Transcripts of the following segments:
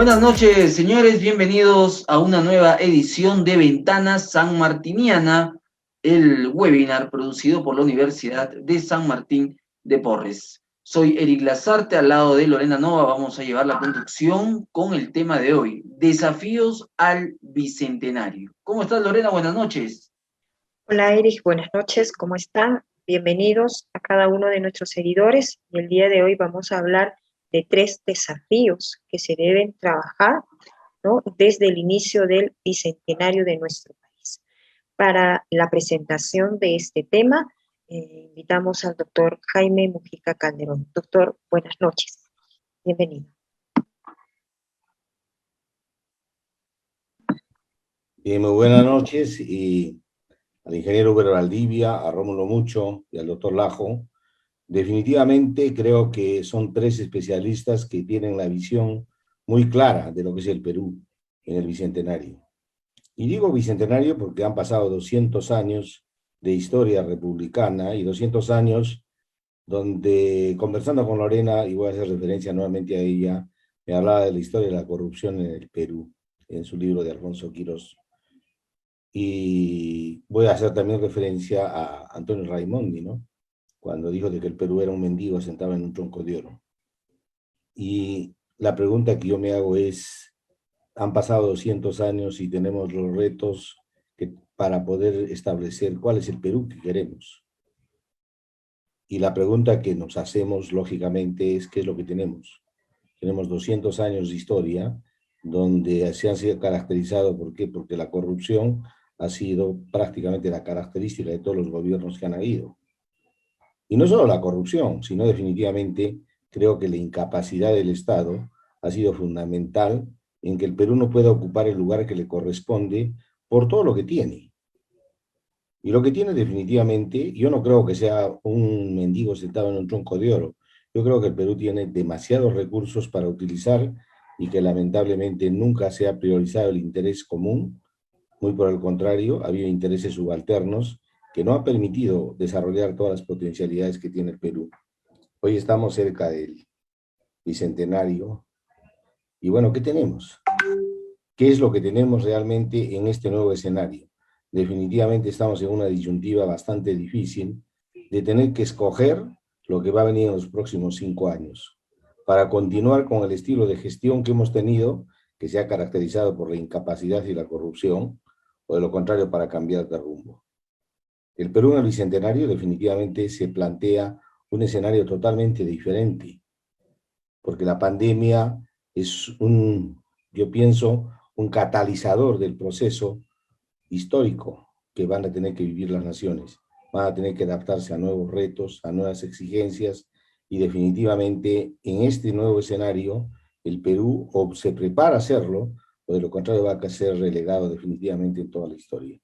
Buenas noches, señores. Bienvenidos a una nueva edición de Ventana Sanmartiniana, el webinar producido por la Universidad de San Martín de Porres. Soy Eric Lazarte, al lado de Lorena Nova. Vamos a llevar la conducción con el tema de hoy, desafíos al Bicentenario. ¿Cómo estás, Lorena? Buenas noches. Hola Eric, buenas noches, ¿cómo están? Bienvenidos a cada uno de nuestros seguidores. Y el día de hoy vamos a hablar de 3 desafíos que se deben trabajar, ¿no?, desde el inicio del bicentenario de nuestro país. Para la presentación de este tema, invitamos al doctor Jaime Mujica Calderón. Doctor, buenas noches. Bienvenido. Muy buenas noches y al ingeniero Huber Valdivia, a Rómulo Mucho y al doctor Lajo. Definitivamente creo que son 3 especialistas que tienen la visión muy clara de lo que es el Perú en el Bicentenario. Y digo Bicentenario porque han pasado 200 años de historia republicana y 200 años donde, conversando con Lorena, y voy a hacer referencia nuevamente a ella, me hablaba de la historia de la corrupción en el Perú, en su libro de Alfonso Quirós. Y voy a hacer también referencia a Antonio Raimondi, ¿no?, cuando dijo de que el Perú era un mendigo sentado en un tronco de oro. Y la pregunta que yo me hago es, han pasado 200 años y tenemos los retos para poder establecer cuál es el Perú que queremos. Y la pregunta que nos hacemos, lógicamente, es ¿qué es lo que tenemos? Tenemos 200 años de historia donde se han sido caracterizados, ¿por qué? Porque la corrupción ha sido prácticamente la característica de todos los gobiernos que han habido. Y no solo la corrupción, sino definitivamente creo que la incapacidad del Estado ha sido fundamental en que el Perú no pueda ocupar el lugar que le corresponde por todo lo que tiene. Y lo que tiene definitivamente, yo no creo que sea un mendigo sentado en un tronco de oro. Yo creo que el Perú tiene demasiados recursos para utilizar y que lamentablemente nunca se ha priorizado el interés común. Muy por el contrario, ha habido intereses subalternos que no han permitido desarrollar todas las potencialidades que tiene el Perú. Hoy estamos cerca del Bicentenario. Y bueno, ¿qué tenemos? ¿Qué es lo que tenemos realmente en este nuevo escenario? Definitivamente estamos en una disyuntiva bastante difícil de tener que escoger lo que va a venir en los próximos 5 años para continuar con el estilo de gestión que hemos tenido, que se ha caracterizado por la incapacidad y la corrupción, o de lo contrario, para cambiar de rumbo. El Perú en el Bicentenario definitivamente se plantea un escenario totalmente diferente, porque la pandemia es yo pienso, un catalizador del proceso histórico que van a tener que vivir las naciones. Van a tener que adaptarse a nuevos retos, a nuevas exigencias, y definitivamente en este nuevo escenario el Perú o se prepara a hacerlo, o de lo contrario va a ser relegado definitivamente en toda la historia.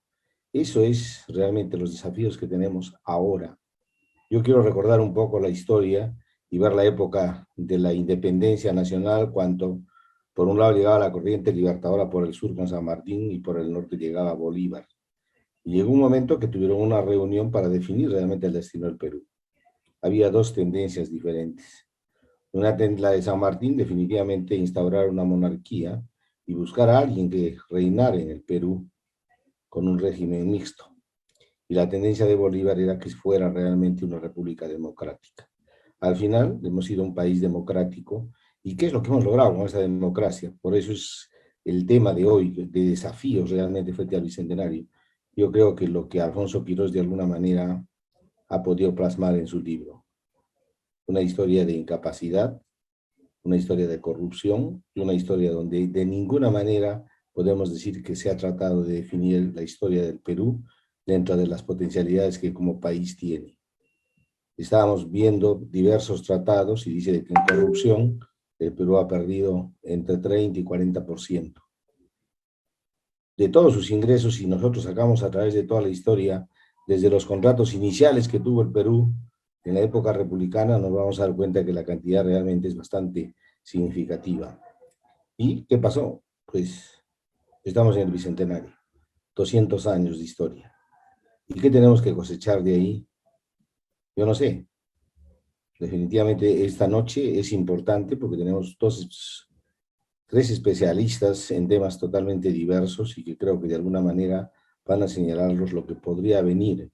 Eso es realmente los desafíos que tenemos ahora. Yo quiero recordar un poco la historia y ver la época de la independencia nacional, cuando por un lado llegaba la corriente libertadora por el sur con San Martín y por el norte llegaba Bolívar. Y llegó un momento que tuvieron una reunión para definir realmente el destino del Perú. Había 2 tendencias diferentes. La de San Martín, definitivamente instaurar una monarquía y buscar a alguien que reinara en el Perú con un régimen mixto. Y la tendencia de Bolívar era que fuera realmente una república democrática. Al final hemos sido un país democrático. ¿Y qué es lo que hemos logrado con esa democracia? Por eso es el tema de hoy, de desafíos realmente frente al Bicentenario. Yo creo que lo que Alfonso Quirós de alguna manera ha podido plasmar en su libro. Una historia de incapacidad, una historia de corrupción y una historia donde de ninguna manera podemos decir que se ha tratado de definir la historia del Perú dentro de las potencialidades que como país tiene. Estábamos viendo diversos tratados y dice que en corrupción el Perú ha perdido entre 30 y 40% de todos sus ingresos. Si nosotros sacamos a través de toda la historia, desde los contratos iniciales que tuvo el Perú en la época republicana, nos vamos a dar cuenta que la cantidad realmente es bastante significativa. ¿Y qué pasó? Pues estamos en el Bicentenario, 200 años de historia. ¿Y qué tenemos que cosechar de ahí? Yo no sé. Definitivamente esta noche es importante porque tenemos 2 tres especialistas en temas totalmente diversos y que creo que de alguna manera van a señalarlos lo que podría venir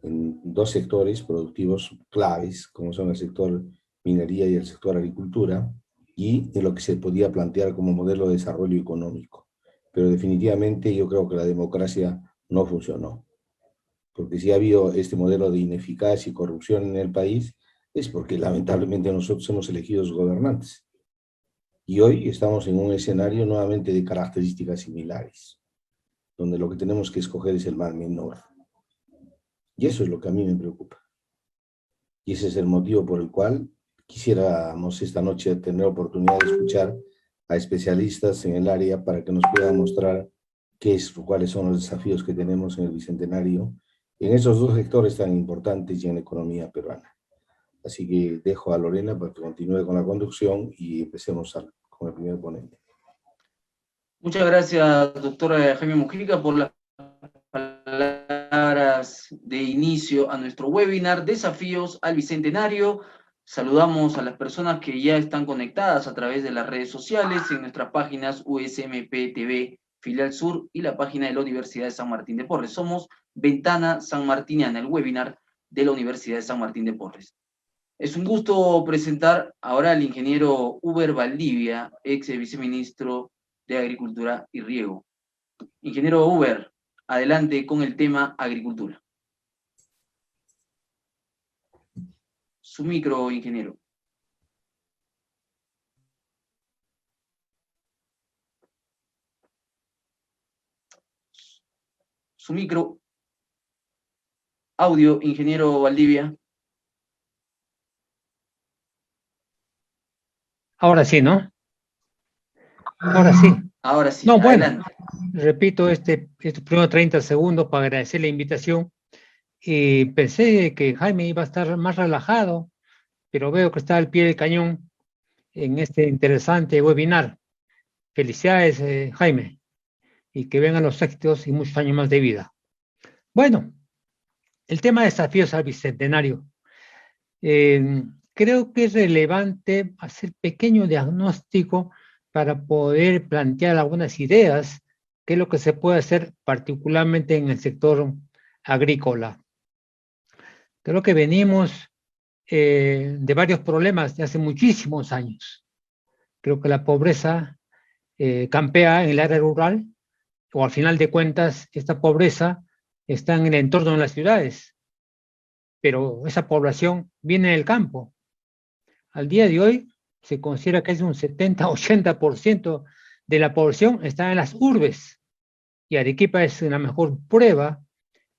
en dos sectores productivos claves, como son el sector minería y el sector agricultura, y en lo que se podía plantear como modelo de desarrollo económico. Pero definitivamente yo creo que la democracia no funcionó, porque si ha habido este modelo de ineficacia y corrupción en el país, es porque lamentablemente nosotros hemos elegido los gobernantes. Y hoy estamos en un escenario nuevamente de características similares, donde lo que tenemos que escoger es el mal menor. Y eso es lo que a mí me preocupa. Y ese es el motivo por el cual quisiéramos esta noche tener oportunidad de escuchar a especialistas en el área para que nos puedan mostrar cuáles son los desafíos que tenemos en el Bicentenario, en esos dos sectores tan importantes y en la economía peruana. Así que dejo a Lorena para que continúe con la conducción y empecemos con el primer ponente. Muchas gracias, doctor Jaime Mujica, por las palabras de inicio a nuestro webinar Desafíos al Bicentenario. Saludamos a las personas que ya están conectadas a través de las redes sociales en nuestras páginas USMP TV Filial Sur y la página de la Universidad de San Martín de Porres. Somos Ventana Sanmartiniana, el webinar de la Universidad de San Martín de Porres. Es un gusto presentar ahora al ingeniero Uber Valdivia, ex viceministro de Agricultura y Riego. Ingeniero Uber, adelante con el tema agricultura. Su micro, ingeniero. Su micro. Audio, ingeniero Valdivia. Ahora sí, ¿no? Ahora sí. Ahora sí, no, adelante. Bueno, repito estos primeros 30 segundos para agradecer la invitación. Y pensé que Jaime iba a estar más relajado, pero veo que está al pie del cañón en este interesante webinar. Felicidades, Jaime, y que vengan los éxitos y muchos años más de vida. Bueno, el tema de desafíos al Bicentenario. Creo que es relevante hacer pequeño diagnóstico para poder plantear algunas ideas, qué es lo que se puede hacer particularmente en el sector agrícola. Creo que venimos de varios problemas de hace muchísimos años. Creo que la pobreza campea en el área rural, o al final de cuentas, esta pobreza está en el entorno de las ciudades, pero esa población viene del campo. Al día de hoy se considera que es un 70-80% de la población está en las urbes, y Arequipa es la mejor prueba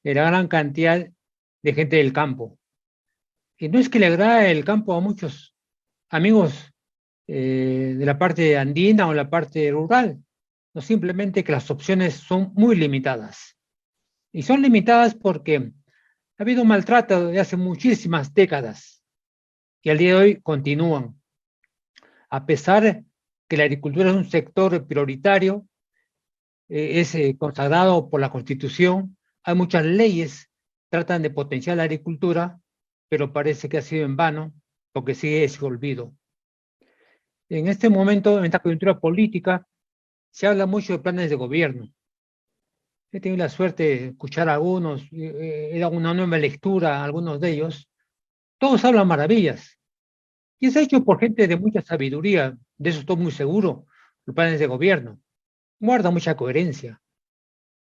de la gran cantidad de gente del campo. Y no es que le agrade el campo a muchos amigos de la parte andina o la parte rural, no, simplemente que las opciones son muy limitadas. Y son limitadas porque ha habido maltrato de hace muchísimas décadas y al día de hoy continúan. A pesar que la agricultura es un sector prioritario, es consagrado por la Constitución, hay muchas leyes que tratan de potenciar la agricultura, pero parece que ha sido en vano porque sigue ese olvido. En este momento, en esta coyuntura política, se habla mucho de planes de gobierno. He tenido la suerte de escuchar a algunos, he dado una nueva lectura a algunos de ellos. Todos hablan maravillas. Y es hecho por gente de mucha sabiduría, de eso estoy muy seguro, los planes de gobierno. Guarda mucha coherencia.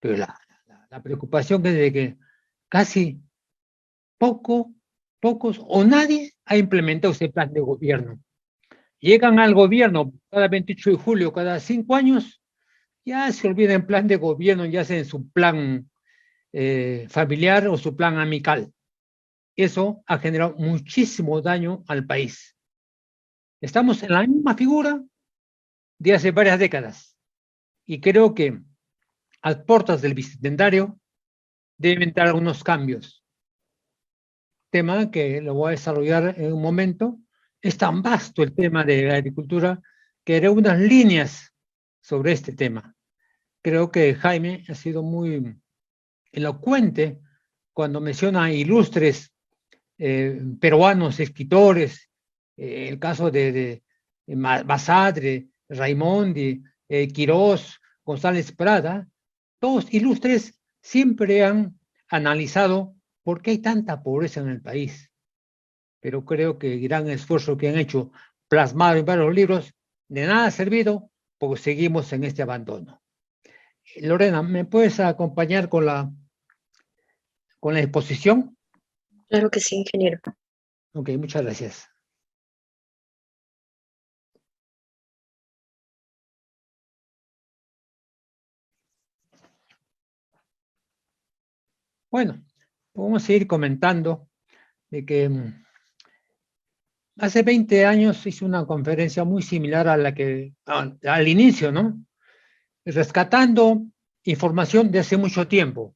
Pero la preocupación es de que casi pocos o nadie ha implementado ese plan de gobierno. Llegan al gobierno cada 28 de julio, cada 5 años, ya se olvida en plan de gobierno, ya sea en su plan familiar o su plan amical. Eso ha generado muchísimo daño al país. Estamos en la misma figura de hace varias décadas y creo que a las puertas del Bicentenario deben entrar algunos cambios. Tema que lo voy a desarrollar en un momento. Es tan vasto el tema de la agricultura que haré unas líneas sobre este tema. Creo que Jaime ha sido muy elocuente cuando menciona a ilustres peruanos, escritores, el caso de Basadre, Raimondi, Quirós, González Prada, todos ilustres siempre han analizado por qué hay tanta pobreza en el país. Pero creo que el gran esfuerzo que han hecho plasmado en varios libros de nada ha servido porque seguimos en este abandono. Lorena, ¿me puedes acompañar con la exposición? Claro que sí, ingeniero. Ok, muchas gracias. Bueno, vamos a seguir comentando de que hace 20 años hice una conferencia muy similar a la que al inicio, ¿no? Rescatando información de hace mucho tiempo.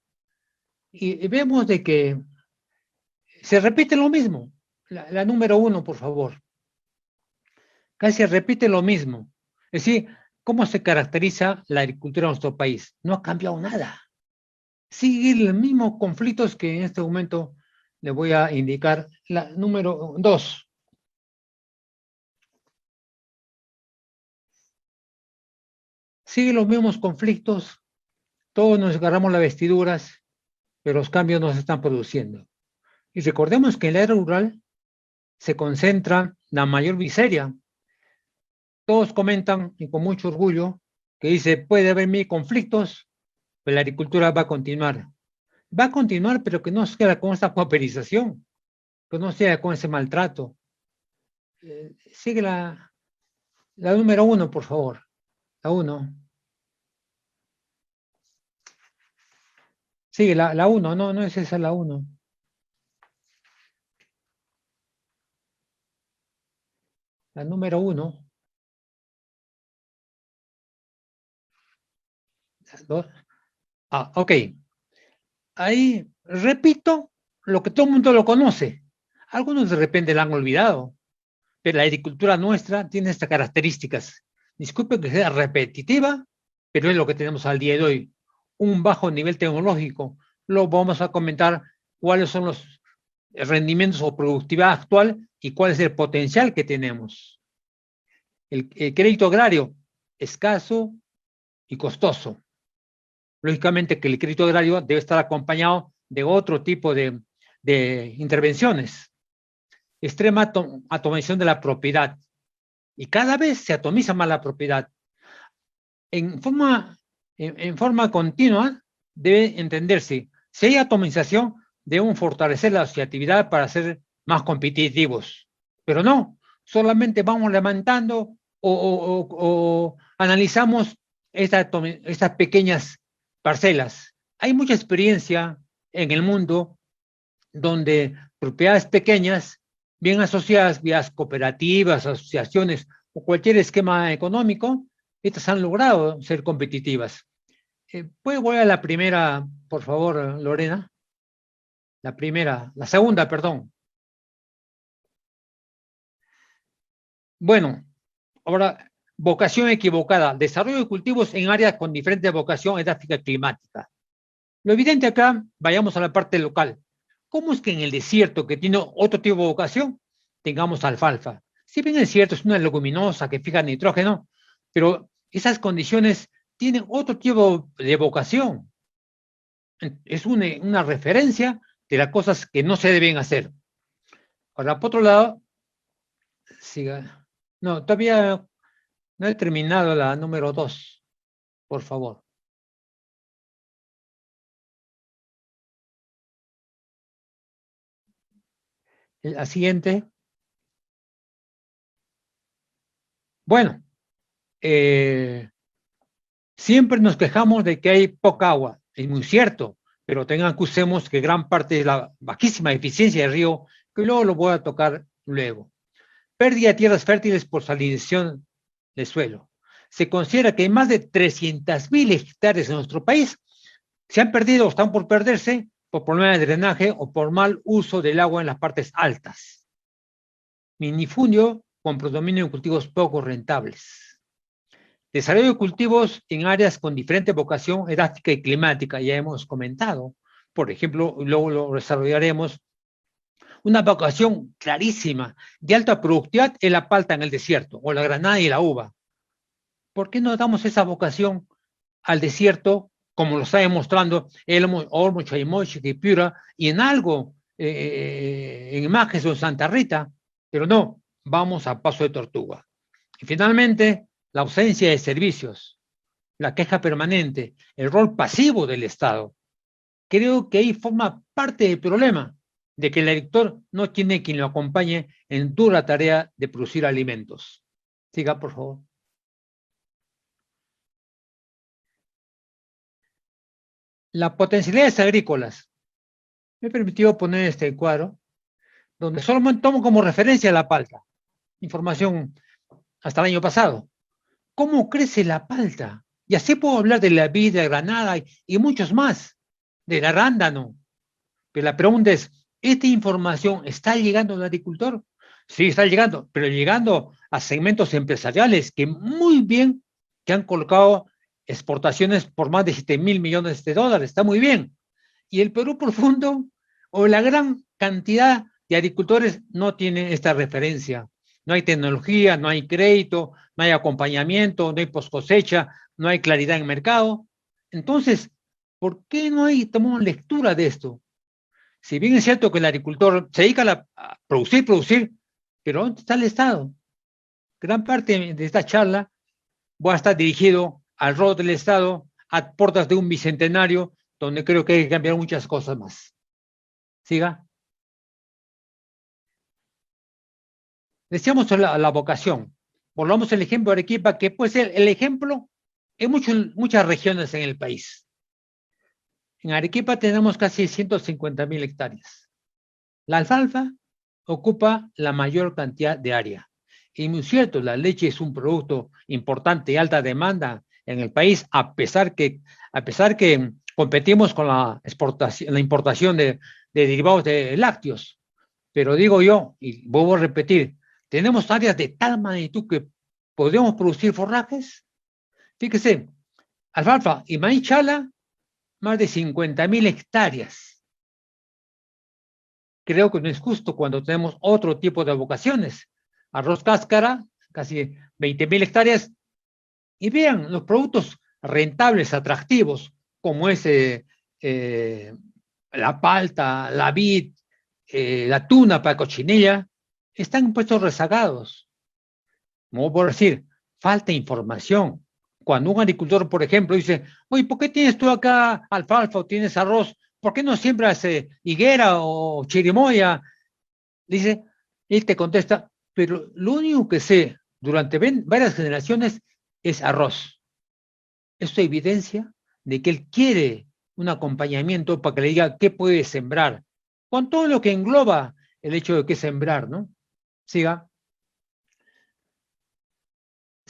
Y vemos de que se repite lo mismo. La número 1, por favor. Casi se repite lo mismo. Es decir, ¿cómo se caracteriza la agricultura en nuestro país? No ha cambiado nada. Siguen los mismos conflictos que en este momento le voy a indicar. La número 2. Siguen los mismos conflictos. Todos nos agarramos las vestiduras, pero los cambios no se están produciendo. Y recordemos que en la era rural se concentra la mayor miseria. Todos comentan, y con mucho orgullo, que dice, puede haber 1000 conflictos, pero la agricultura va a continuar. Va a continuar, pero que no sea con esta pauperización, que no sea con ese maltrato. Sigue la número 1, por favor. La 1. Sigue la 1, no es esa la 1. La número 1. Ok. Ahí repito lo que todo el mundo lo conoce. Algunos de repente la han olvidado, pero la agricultura nuestra tiene estas características. Disculpe que sea repetitiva, pero es lo que tenemos al día de hoy. Un bajo nivel tecnológico. Luego vamos a comentar cuáles son los rendimientos o productividad actual y cuál es el potencial que tenemos. El crédito agrario, escaso y costoso. Lógicamente que el crédito agrario debe estar acompañado de otro tipo de intervenciones. Extrema atomización de la propiedad. Y cada vez se atomiza más la propiedad. En forma continua debe entenderse, si hay atomización, debemos fortalecer la asociatividad para ser más competitivos. Pero no, solamente vamos levantando o analizamos estas pequeñas parcelas. Hay mucha experiencia en el mundo donde propiedades pequeñas, bien asociadas vía cooperativas, asociaciones o cualquier esquema económico, estas han logrado ser competitivas. ¿Puede volver a la primera, por favor, Lorena? La segunda, perdón. Bueno, ahora, vocación equivocada. Desarrollo de cultivos en áreas con diferente vocación edáfica y climática. Lo evidente acá, vayamos a la parte local. ¿Cómo es que en el desierto, que tiene otro tipo de vocación, tengamos alfalfa? Si bien es cierto, es una leguminosa que fija nitrógeno, pero esas condiciones tienen otro tipo de vocación. Es una referencia de las cosas que no se deben hacer. Ahora, por otro lado, siga. No, todavía no he terminado la número 2, por favor. La siguiente. Bueno, siempre nos quejamos de que hay poca agua. Es muy cierto, pero tengan que usemos que gran parte de la bajísima eficiencia del río, que luego lo voy a tocar luego. Pérdida de tierras fértiles por salinización de suelo. Se considera que hay más de 300,000 hectáreas en nuestro país se han perdido o están por perderse por problemas de drenaje o por mal uso del agua en las partes altas. Minifundio con predominio de cultivos poco rentables. Desarrollo de cultivos en áreas con diferente vocación edáfica y climática, ya hemos comentado. Por ejemplo, luego lo desarrollaremos. Una vocación clarísima de alta productividad es la palta en el desierto, o la granada y la uva. ¿Por qué no damos esa vocación al desierto, como lo está demostrando Olmo, Chaimochi, Piura, y en algo, en Imágenes o en Santa Rita? Pero no, vamos a paso de tortuga. Y finalmente, la ausencia de servicios, la queja permanente, el rol pasivo del Estado. Creo que ahí forma parte del problema de que el agricultor no tiene quien lo acompañe en dura tarea de producir alimentos. Siga, por favor. Las potencialidades agrícolas. Me permitió poner este cuadro, donde solo tomo como referencia la palta. Información hasta el año pasado. ¿Cómo crece la palta? Y así puedo hablar de la vid, de granada y muchos más, del arándano. Pero la pregunta es, ¿esta información está llegando al agricultor? Sí, está llegando, pero llegando a segmentos empresariales que han colocado exportaciones por más de 7.000 millones de dólares. Está muy bien. Y el Perú profundo, o la gran cantidad de agricultores, no tiene esta referencia. No hay tecnología, no hay crédito, no hay acompañamiento, no hay post cosecha, no hay claridad en mercado. Entonces, ¿por qué no tomamos lectura de esto? Si bien es cierto que el agricultor se dedica a producir, pero ¿dónde está el Estado? Gran parte de esta charla va a estar dirigido al rol del Estado a puertas de un bicentenario, donde creo que hay que cambiar muchas cosas más. Siga. Decíamos la vocación. Volvamos al ejemplo de Arequipa, que puede ser el ejemplo en muchas regiones en el país. En Arequipa tenemos casi 150.000 hectáreas. La alfalfa ocupa la mayor cantidad de área. Y muy cierto, la leche es un producto importante y alta demanda en el país, a pesar que competimos con la importación de derivados de lácteos. Pero digo yo, y vuelvo a repetir, tenemos áreas de tal magnitud que podemos producir forrajes. Fíjese, alfalfa y maíz chala, más de 50.000 hectáreas. Creo que no es justo cuando tenemos otro tipo de vocaciones. Arroz cáscara, casi 20.000 hectáreas. Y vean los productos rentables, atractivos, como es la palta, la vid, la tuna para cochinilla, están puestos rezagados. Como por decir, falta información. Cuando un agricultor, por ejemplo, dice, oye, ¿por qué tienes tú acá alfalfa o tienes arroz? ¿Por qué no siembras higuera o chirimoya? Dice, él te contesta, pero lo único que sé durante varias generaciones es arroz. Esto evidencia de que él quiere un acompañamiento para que le diga qué puede sembrar, con todo lo que engloba el hecho de qué sembrar, ¿no? Siga.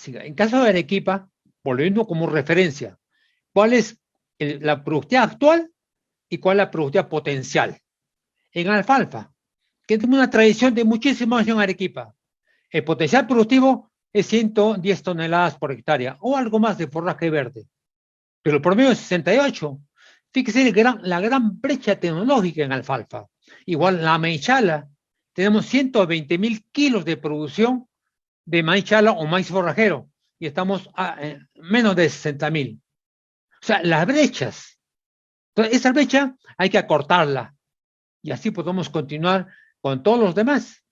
En caso de Arequipa, volviendo como referencia, ¿cuál es la productividad actual y cuál es la productividad potencial? En alfalfa, que tiene una tradición de muchísimos años en Arequipa, el potencial productivo es 110 toneladas por hectárea o algo más de forraje verde, pero el promedio es 68. Fíjese la gran brecha tecnológica en alfalfa. Igual la maíz chala, tenemos 120.000 kilos de producción de maíz chala o maíz forrajero y estamos a menos de 60.000. O sea, las brechas. Entonces, esa brecha hay que acortarla y así podemos continuar con todos los demás.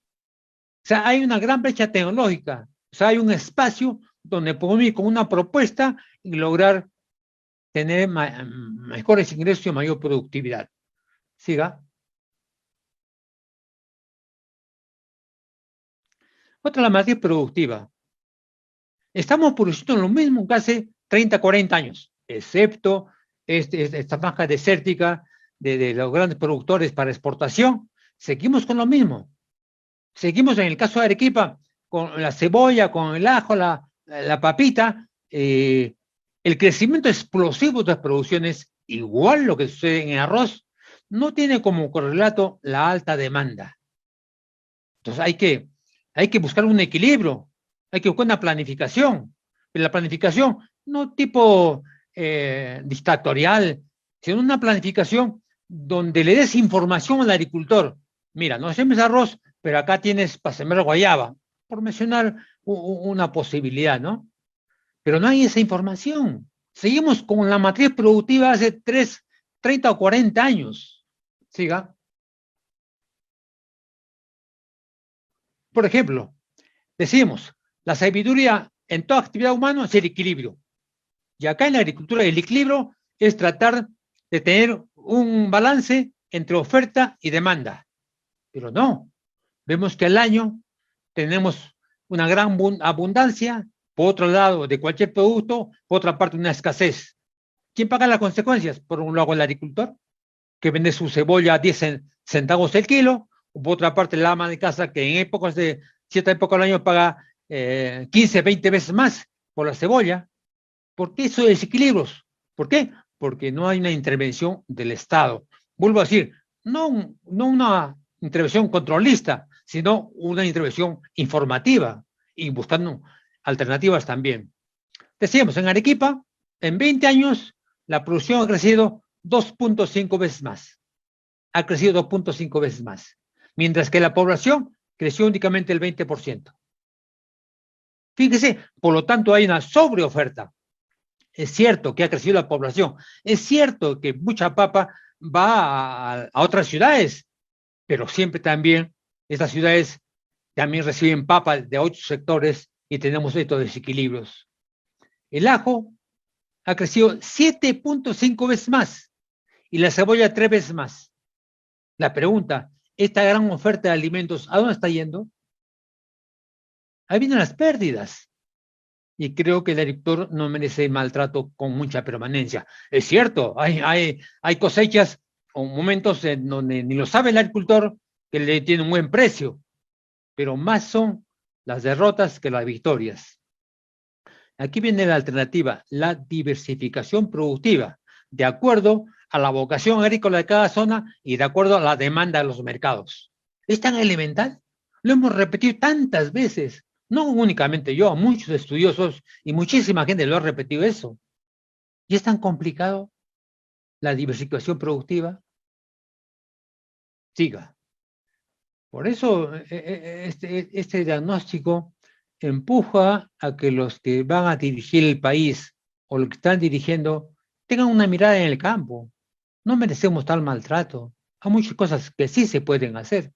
O sea, hay una gran brecha tecnológica. O sea, hay un espacio donde podemos ir con una propuesta y lograr tener mejores ingresos y mayor productividad. Siga. Otra, la matriz productiva. Estamos produciendo lo mismo que hace 30, 40 años, excepto esta franja desértica de los grandes productores para exportación. Seguimos con lo mismo. Seguimos en el caso de Arequipa con la cebolla, con el ajo, la papita. El crecimiento explosivo de las producciones, igual lo que sucede en el arroz, no tiene como correlato la alta demanda. Entonces hay que buscar un equilibrio, hay que buscar una planificación. Pero la planificación no tipo dictatorial, sino una planificación donde le des información al agricultor. Mira, no siembres arroz, pero acá tienes para sembrar guayaba, por mencionar una posibilidad, ¿no? pero no hay esa información. Seguimos con la matriz productiva hace 30 o 40 años. Siga. Por ejemplo, decimos, la sabiduría en toda actividad humana es el equilibrio. Y acá en la agricultura el equilibrio es tratar de tener un balance entre oferta y demanda. Pero no, vemos que al año tenemos una gran abundancia, por otro lado, de cualquier producto, por otra parte, una escasez. ¿Quién paga las consecuencias? Por un lado, el agricultor, que vende su cebolla a 10 centavos el kilo, o por otra parte, la ama de casa, que en épocas de cierta época del año paga 15, 20 veces más por la cebolla. ¿Por qué esos desequilibrios? ¿Por qué? Porque no hay una intervención del Estado. Vuelvo a decir, no una intervención controlista, sino una intervención informativa y buscando alternativas también. Decíamos, en Arequipa, en 20 años, la producción ha crecido 2.5 veces más. Ha crecido 2.5 veces más. Mientras que la población creció únicamente el 20%. Fíjese, por lo tanto, hay una sobreoferta. Es cierto que ha crecido la población. Es cierto que mucha papa va a otras ciudades, pero siempre también estas ciudades también reciben papa de otros sectores y tenemos estos desequilibrios. El ajo ha crecido 7.5 veces más y la cebolla 3 veces más. La pregunta, esta gran oferta de alimentos, ¿a dónde está yendo? Ahí vienen las pérdidas. Y creo que el agricultor no merece maltrato con mucha permanencia. Es cierto, hay cosechas o momentos en donde ni lo sabe el agricultor que le tiene un buen precio, pero más son las derrotas que las victorias. Aquí viene la alternativa, la diversificación productiva, de acuerdo a la vocación agrícola de cada zona y de acuerdo a la demanda de los mercados. Es tan elemental, lo hemos repetido tantas veces. No únicamente yo, muchos estudiosos y muchísima gente lo ha repetido eso. ¿Y es tan complicado la diversificación productiva? Siga. Por eso este diagnóstico empuja a que los que van a dirigir el país o los que están dirigiendo tengan una mirada en el campo. No merecemos tal maltrato. Hay muchas cosas que sí se pueden hacer.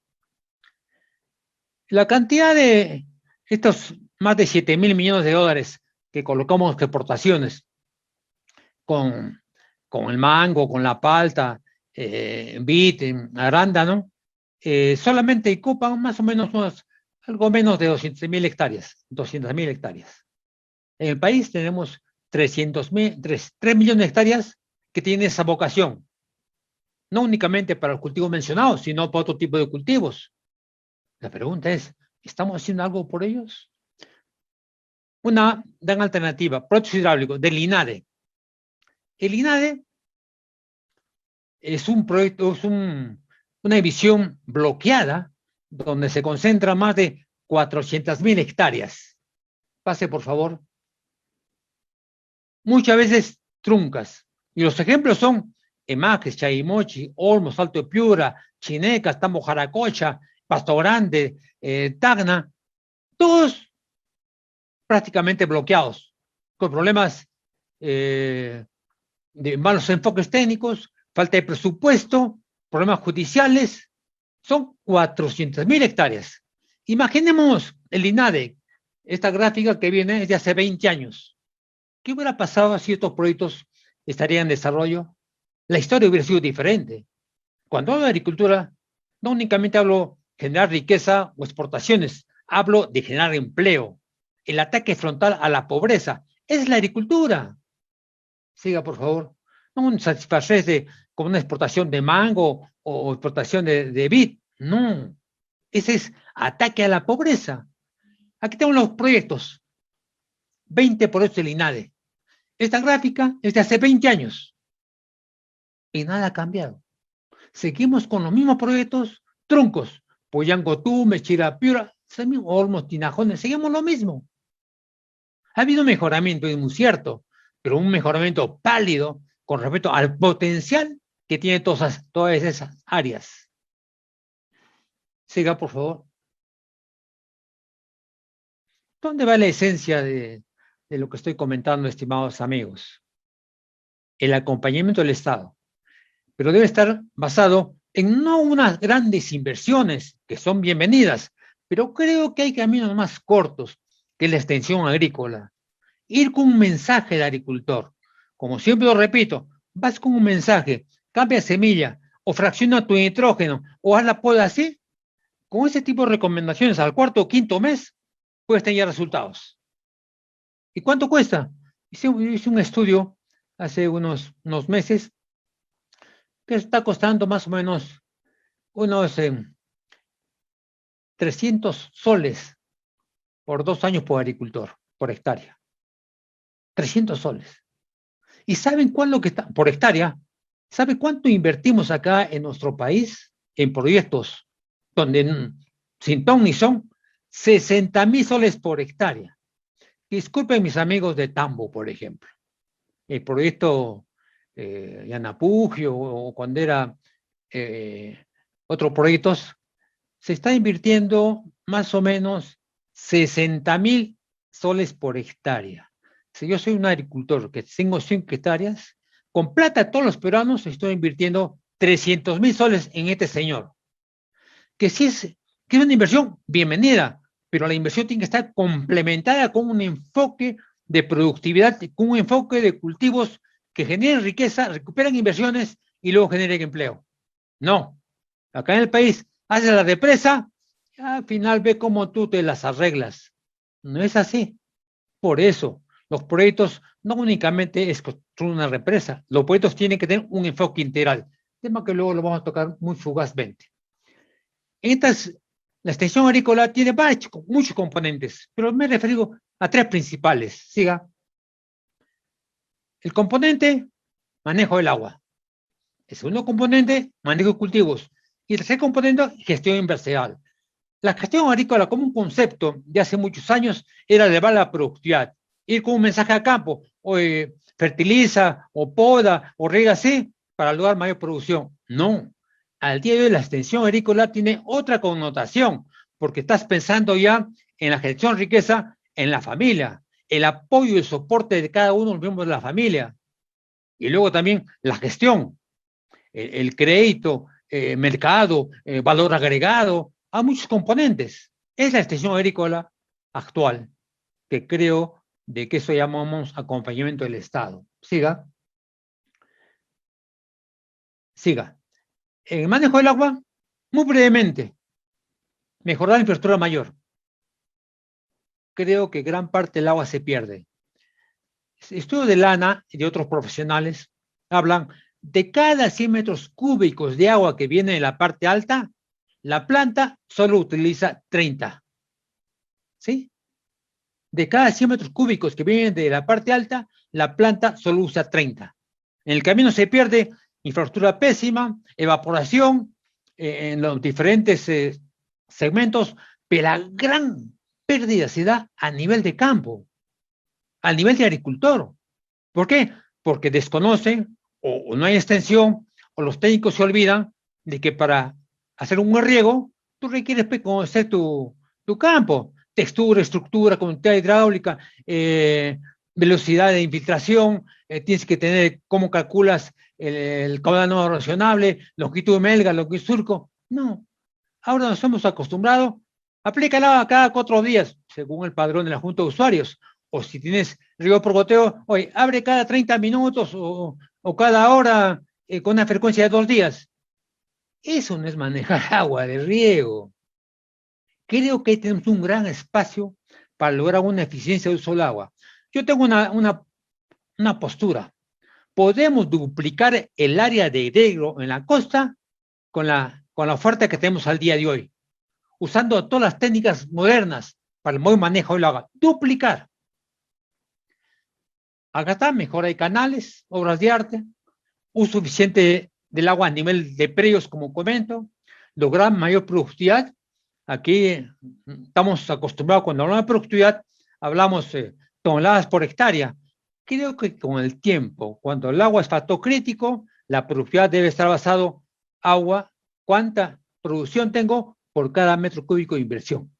La cantidad de estos más de 7.000 millones de dólares que colocamos de exportaciones con el mango, con la palta, vid, arándano, solamente ocupan más o menos algo menos de 200.000 hectáreas, 200.000 hectáreas. En el país tenemos 3 millones de hectáreas que tienen esa vocación, no únicamente para los cultivos mencionados, sino para otro tipo de cultivos. La pregunta es, ¿estamos haciendo algo por ellos? Una gran alternativa, proyectos hidráulicos del INADE. El INADE es un proyecto, es una división bloqueada donde se concentra más de 400.000 hectáreas. Pase, por favor. Muchas veces truncas. Y los ejemplos son Emaques, Chayimochi, Olmos, Alto de Piura, Chinecas, Tambo Jaracocha, Pasto Grande, Tacna, todos prácticamente bloqueados, con problemas de malos enfoques técnicos, falta de presupuesto, problemas judiciales. Son 400.000 hectáreas. Imaginemos el INADE, esta gráfica que viene es de hace 20 años. ¿Qué hubiera pasado si estos proyectos estarían en desarrollo? La historia hubiera sido diferente. Cuando hablo de agricultura, no únicamente hablo de generar riqueza o exportaciones, hablo de generar empleo. El ataque frontal a la pobreza es la agricultura. Siga, por favor. No satisfacerse con una exportación de mango o exportación de vid. No. Ese es ataque a la pobreza. Aquí tenemos los proyectos. 20 proyectos del INADE. Esta gráfica es de hace 20 años. Y nada ha cambiado. Seguimos con los mismos proyectos truncos. Poyangotume, Chirapiura, Olmos, Tinajones, seguimos lo mismo. Ha habido mejoramiento, es muy cierto, pero un mejoramiento pálido con respecto al potencial que tiene todas esas áreas. Siga, por favor. ¿Dónde va la esencia de de lo que estoy comentando, estimados amigos. El acompañamiento del Estado. Pero debe estar basado en no unas grandes inversiones, que son bienvenidas, pero creo que hay caminos más cortos que la extensión agrícola. Ir con un mensaje al agricultor. Como siempre lo repito, vas con un mensaje, cambia semilla, o fracciona tu nitrógeno, o haz la poda así. Con ese tipo de recomendaciones al cuarto o quinto mes, puedes tener resultados. ¿Y cuánto cuesta? Hice un estudio hace unos meses que está costando más o menos unos 300 soles por 2 años por agricultor, por hectárea. 300 soles. ¿Y saben cuánto que está por hectárea? ¿Sabe cuánto invertimos acá en nuestro país en proyectos donde sin ton ni son? 60.000 soles por hectárea. Disculpen mis amigos de Tambo, por ejemplo. El proyecto Yanapugio o cuando era otros proyectos, se está invirtiendo más o menos 60.000 soles por hectárea. Si yo soy un agricultor que tengo 5 hectáreas, con plata de todos los peruanos estoy invirtiendo 300.000 soles en este señor. Que si es una inversión, bienvenida, pero la inversión tiene que estar complementada con un enfoque de productividad, con un enfoque de cultivos que generen riqueza, recuperan inversiones y luego generen empleo. No. Acá en el país haces la represa, y al final ve cómo tú te las arreglas. No es así. Por eso, los proyectos no únicamente es construir una represa, los proyectos tienen que tener un enfoque integral, tema que luego lo vamos a tocar muy fugazmente. La extensión agrícola tiene muchos componentes, pero me refiero a 3 principales. Siga. El componente, manejo del agua. El segundo componente, manejo de cultivos. Y el tercer componente, gestión inversorial. La gestión agrícola como un concepto de hace muchos años era elevar la productividad. Ir con un mensaje a campo, o fertiliza, o poda, o riega así, para lograr mayor producción. No. Al día de hoy la extensión agrícola tiene otra connotación, porque estás pensando ya en la gestión de riqueza en la familia, el apoyo y el soporte de cada uno de los miembros de la familia. Y luego también la gestión, el crédito, mercado, valor agregado, hay muchos componentes. Es la extensión agrícola actual, que creo de que eso llamamos acompañamiento del Estado. Siga. Siga. En el manejo del agua, muy brevemente, mejorar la infraestructura mayor. Creo que gran parte del agua se pierde. Estudios de Lana y de otros profesionales hablan de cada 100 metros cúbicos de agua que viene de la parte alta, la planta solo utiliza 30. ¿Sí? De cada 100 metros cúbicos que vienen de la parte alta, la planta solo usa 30. En el camino se pierde infraestructura pésima, evaporación en los diferentes segmentos, pero la gran pérdida se da a nivel de campo, a nivel de agricultor. ¿Por qué? Porque desconocen o no hay extensión o los técnicos se olvidan de que para hacer un buen riego tú requieres conocer tu campo, textura, estructura, conductividad hidráulica, velocidad de infiltración, tienes que tener cómo calculas el caudal no erosionable, longitud de melga, longitud de surco. No, ahora nos hemos acostumbrado, aplícala cada 4 días, según el padrón de la Junta de Usuarios. O si tienes riego por goteo, oye, abre cada 30 minutos o cada hora con una frecuencia de 2 días. Eso no es manejar agua de riego. Creo que ahí tenemos un gran espacio para lograr una eficiencia de uso del agua. Yo tengo una postura. Podemos duplicar el área de riego en la costa con la oferta que tenemos al día de hoy, usando todas las técnicas modernas para el buen manejo del agua. Duplicar. Acá está, mejora de canales, obras de arte, uso suficiente del agua a nivel de predios, como comento, lograr mayor productividad. Aquí estamos acostumbrados, cuando hablamos de productividad, hablamos toneladas por hectárea. Creo que con el tiempo, cuando el agua es factor crítico, la productividad debe estar basado agua, cuánta producción tengo por cada metro cúbico de inversión.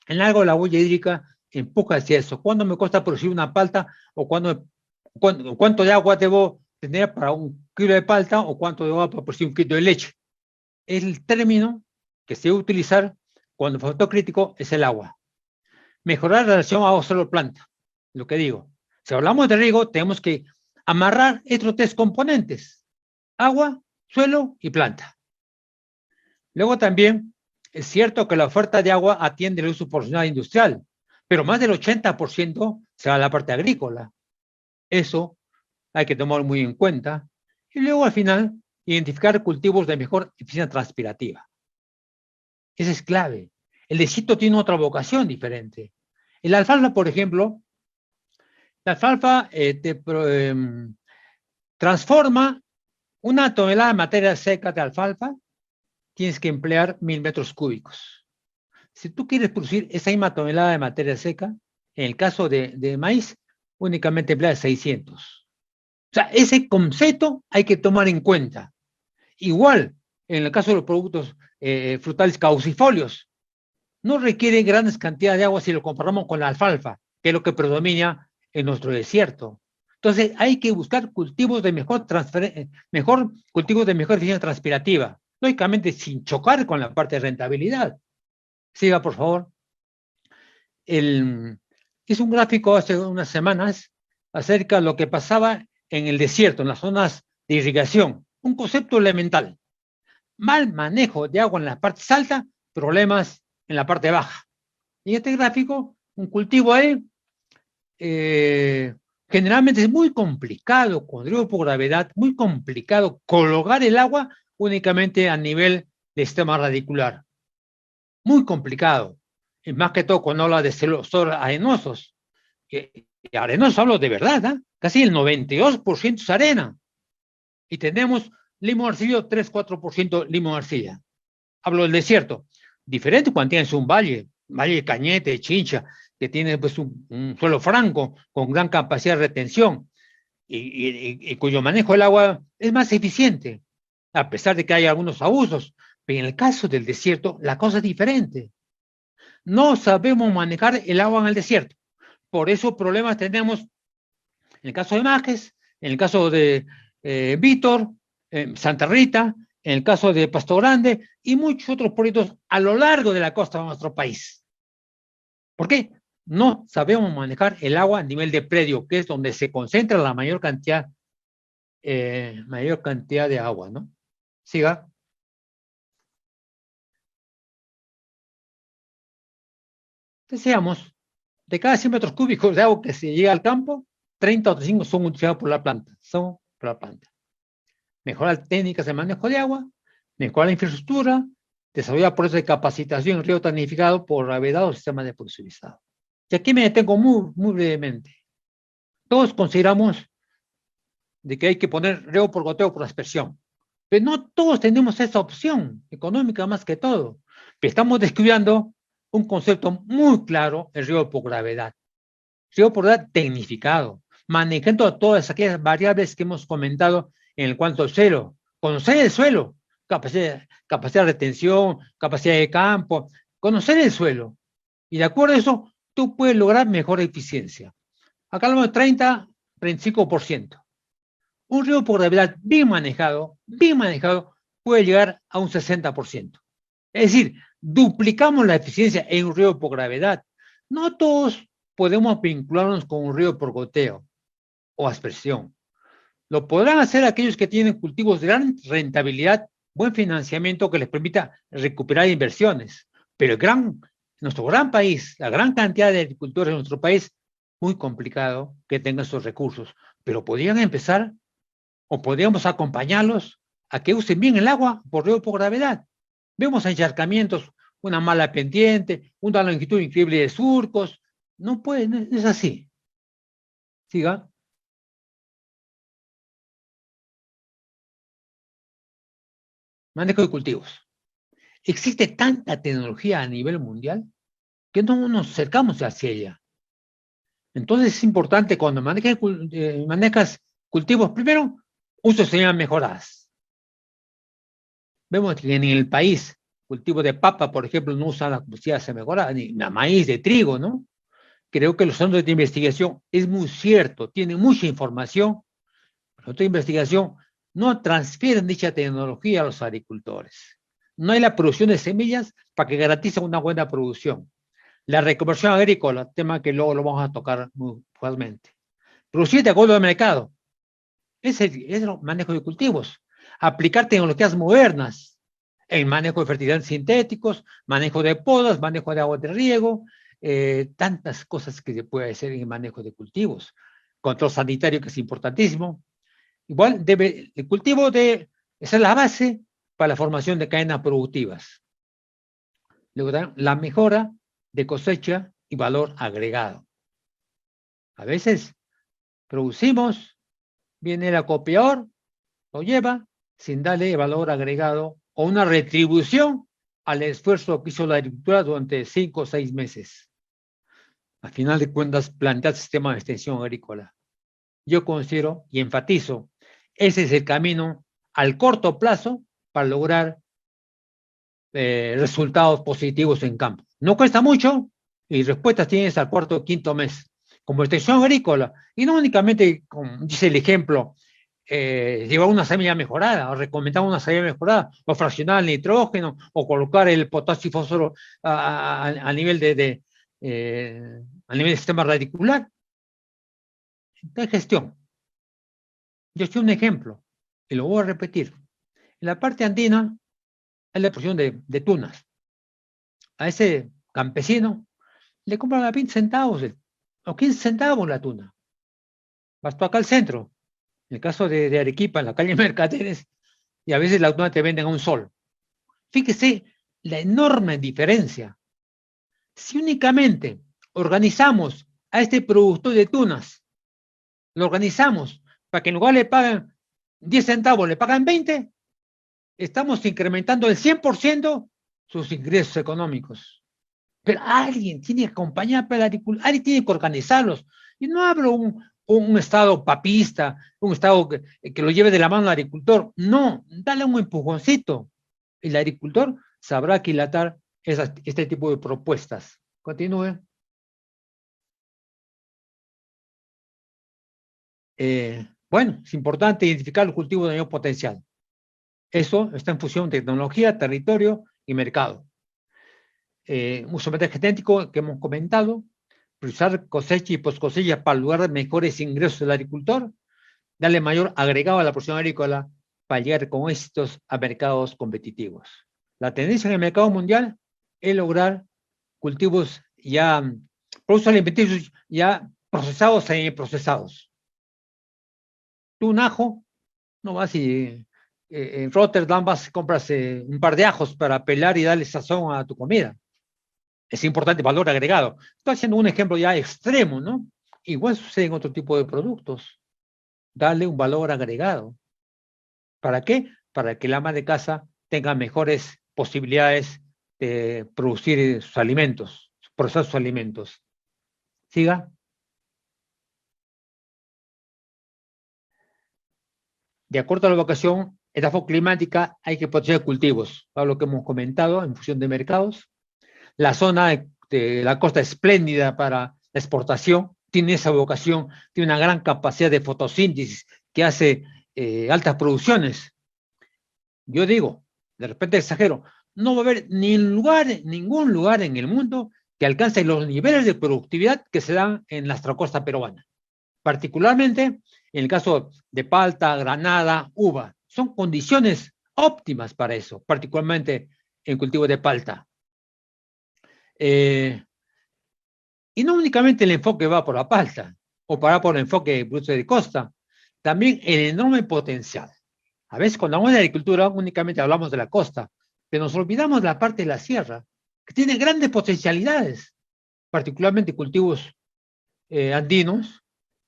En algo de la huella hídrica empuja hacia eso. ¿Cuánto me cuesta producir una palta? ¿O cuánto de agua debo tener para 1 kilo de palta? ¿O cuánto de agua para producir 1 kilo de leche? Es el término que se debe utilizar cuando el factor crítico es el agua. Mejorar la relación agua-suelo-planta. Lo que digo. Si hablamos de riego, tenemos que amarrar estos 3 componentes: agua, suelo y planta. Luego también es cierto que la oferta de agua atiende el uso profesional industrial, pero más del 80% se va a la parte agrícola. Eso hay que tomar muy en cuenta. Y luego al final, identificar cultivos de mejor eficiencia transpirativa. Esa es clave. El desierto tiene otra vocación diferente. El alfalfa, por ejemplo, la alfalfa transforma 1 tonelada de materia seca de alfalfa, tienes que emplear 1000 metros cúbicos. Si tú quieres producir esa misma tonelada de materia seca, en el caso de maíz, únicamente empleas 600. O sea, ese concepto hay que tomar en cuenta. Igual, en el caso de los productos frutales caducifolios, no requiere grandes cantidades de agua si lo comparamos con la alfalfa, que es lo que predomina en nuestro desierto. Entonces, hay que buscar cultivos de mejor eficiencia transpirativa, lógicamente sin chocar con la parte de rentabilidad. Siga, por favor. Hice un gráfico hace unas semanas acerca de lo que pasaba en el desierto, en las zonas de irrigación. Un concepto elemental. Mal manejo de agua en la parte alta, problemas en la parte baja. Y en este gráfico, un cultivo ahí, generalmente es muy complicado, con riego por gravedad, muy complicado colocar el agua únicamente a nivel del sistema radicular. Muy complicado. Y más que todo cuando habla de suelos arenosos. Arenosos hablo de verdad, ¿eh? Casi el 92% es arena. Y tenemos limo arcillo, 3-4% limo arcilla. Hablo del desierto. Diferente cuando tienes un valle Cañete, Chincha, que tiene pues un suelo franco con gran capacidad de retención y cuyo manejo del agua es más eficiente, a pesar de que hay algunos abusos. Pero en el caso del desierto, la cosa es diferente. No sabemos manejar el agua en el desierto. Por eso problemas tenemos en el caso de Majes, en el caso de Vítor, Santa Rita, en el caso de Pasto Grande y muchos otros proyectos a lo largo de la costa de nuestro país. ¿Por qué? No sabemos manejar el agua a nivel de predio, que es donde se concentra la mayor cantidad de agua, ¿no? Siga. Deseamos, de cada 100 metros cúbicos de agua que se llega al campo, 30 o 35 son utilizados por la planta. Mejorar técnicas de manejo de agua, mejorar la infraestructura, desarrollar procesos de capacitación en riego tecnificado por gravedad o sistema de presurizado. Y aquí me detengo muy brevemente. Todos consideramos de que hay que poner riego por goteo por aspersión, pero no todos tenemos esa opción económica más que todo. Pero estamos descubriendo un concepto muy claro, el riego por gravedad. Riego por gravedad tecnificado, manejando todas aquellas variables que hemos comentado en cuanto al suelo. Conocer el suelo, capacidad de retención, capacidad de campo, conocer el suelo. Y de acuerdo a eso, tú puedes lograr mejor eficiencia. Acá hablamos de 30-35%. Un riego por gravedad bien manejado, puede llegar a un 60%. Es decir, duplicamos la eficiencia en un riego por gravedad. No todos podemos vincularnos con un riego por goteo o aspersión. Lo podrán hacer aquellos que tienen cultivos de gran rentabilidad, buen financiamiento que les permita recuperar inversiones. Pero nuestro gran país, la gran cantidad de agricultores en nuestro país, muy complicado que tengan esos recursos. Pero podrían empezar o podríamos acompañarlos a que usen bien el agua por riego por gravedad. Vemos encharcamientos, una mala pendiente, una longitud increíble de surcos. No puede, no es así. Siga. Manejo de cultivos. Existe tanta tecnología a nivel mundial que no nos acercamos hacia ella. Entonces es importante cuando manejas cultivos, primero, uso de semillas mejoradas. Vemos que en el país, cultivo de papa, por ejemplo, no usan la semilla mejorada, ni la maíz de trigo, ¿no? creo que los centros de investigación es muy cierto, tienen mucha información, pero los centros de investigación no transfieren dicha tecnología a los agricultores. No hay la producción de semillas para que garantice una buena producción. La reconversión agrícola, tema que luego lo vamos a tocar muy fácilmente. Producir de acuerdo al mercado. Es el manejo de cultivos. Aplicar tecnologías modernas. El manejo de fertilizantes sintéticos, manejo de podas, manejo de agua de riego, tantas cosas que se puede hacer en el manejo de cultivos. Control sanitario, que es importantísimo. Igual el cultivo debe ser la base para la formación de cadenas productivas. Luego, la mejora de cosecha y valor agregado. A veces producimos, viene el acopiador, lo lleva sin darle valor agregado o una retribución al esfuerzo que hizo la agricultura durante 5 o 6 meses. Al final de cuentas, plantear sistema de extensión agrícola. Yo considero y enfatizo, ese es el camino al corto plazo para lograr resultados positivos en campo. No cuesta mucho y respuestas tienes al cuarto o quinto mes. Como extensión agrícola, y no únicamente, como dice el ejemplo, llevar una semilla mejorada, o recomendar una semilla mejorada, o fraccionar el nitrógeno, o colocar el potasio y fósforo a nivel de sistema radicular. De gestión. Yo soy un ejemplo, y lo voy a repetir. En la parte andina hay la producción de tunas. A ese campesino le compran a 20 centavos o 15 centavos la tuna. Vas tú acá al centro, en el caso de Arequipa, en la calle Mercaderes, y a veces la tuna te venden a un sol. Fíjese la enorme diferencia. Si únicamente organizamos a este productor de tunas, lo organizamos para que en lugar le paguen 10 centavos, le pagan 20, estamos incrementando el 100% sus ingresos económicos. Pero alguien tiene que acompañar para la agricultura, alguien tiene que organizarlos. Y no hablo un Estado papista, un Estado que lo lleve de la mano al agricultor. No, dale un empujoncito. Y el agricultor sabrá aquilatar este tipo de propuestas. Continúe. Bueno, es importante identificar los cultivos de mayor potencial. Eso está en función de tecnología, territorio y mercado. Uso de genético que hemos comentado, priorizar cosecha y post-cosecha para lograr mejores ingresos del agricultor, darle mayor agregado a la producción agrícola para llegar con éxitos a mercados competitivos. La tendencia en el mercado mundial es lograr cultivos ya, productos alimenticios ya procesados e semiprocesados. Tú un ajo, no vas y en Rotterdam vas y compras un par de ajos para pelar y darle sazón a tu comida. Es importante valor agregado. Estoy haciendo un ejemplo ya extremo, ¿no? Igual sucede en otro tipo de productos. Darle un valor agregado. ¿Para qué? Para que el ama de casa tenga mejores posibilidades de producir sus alimentos, procesar sus alimentos. Siga. De acuerdo a la vocación, etapa climática, hay que proteger cultivos. Todo lo que hemos comentado en función de mercados. La zona de la costa espléndida para la exportación, tiene esa vocación, tiene una gran capacidad de fotosíntesis que hace altas producciones. Yo digo, de repente exagero, no va a haber ningún lugar en el mundo que alcance los niveles de productividad que se dan en nuestra costa peruana. Particularmente en el caso de palta, granada, uva. Son condiciones óptimas para eso, particularmente en cultivo de palta. Y no únicamente el enfoque va por la palta o para por el enfoque bruto de costa, también el enorme potencial. A veces cuando hablamos de agricultura únicamente hablamos de la costa, pero nos olvidamos de la parte de la sierra, que tiene grandes potencialidades, particularmente cultivos andinos,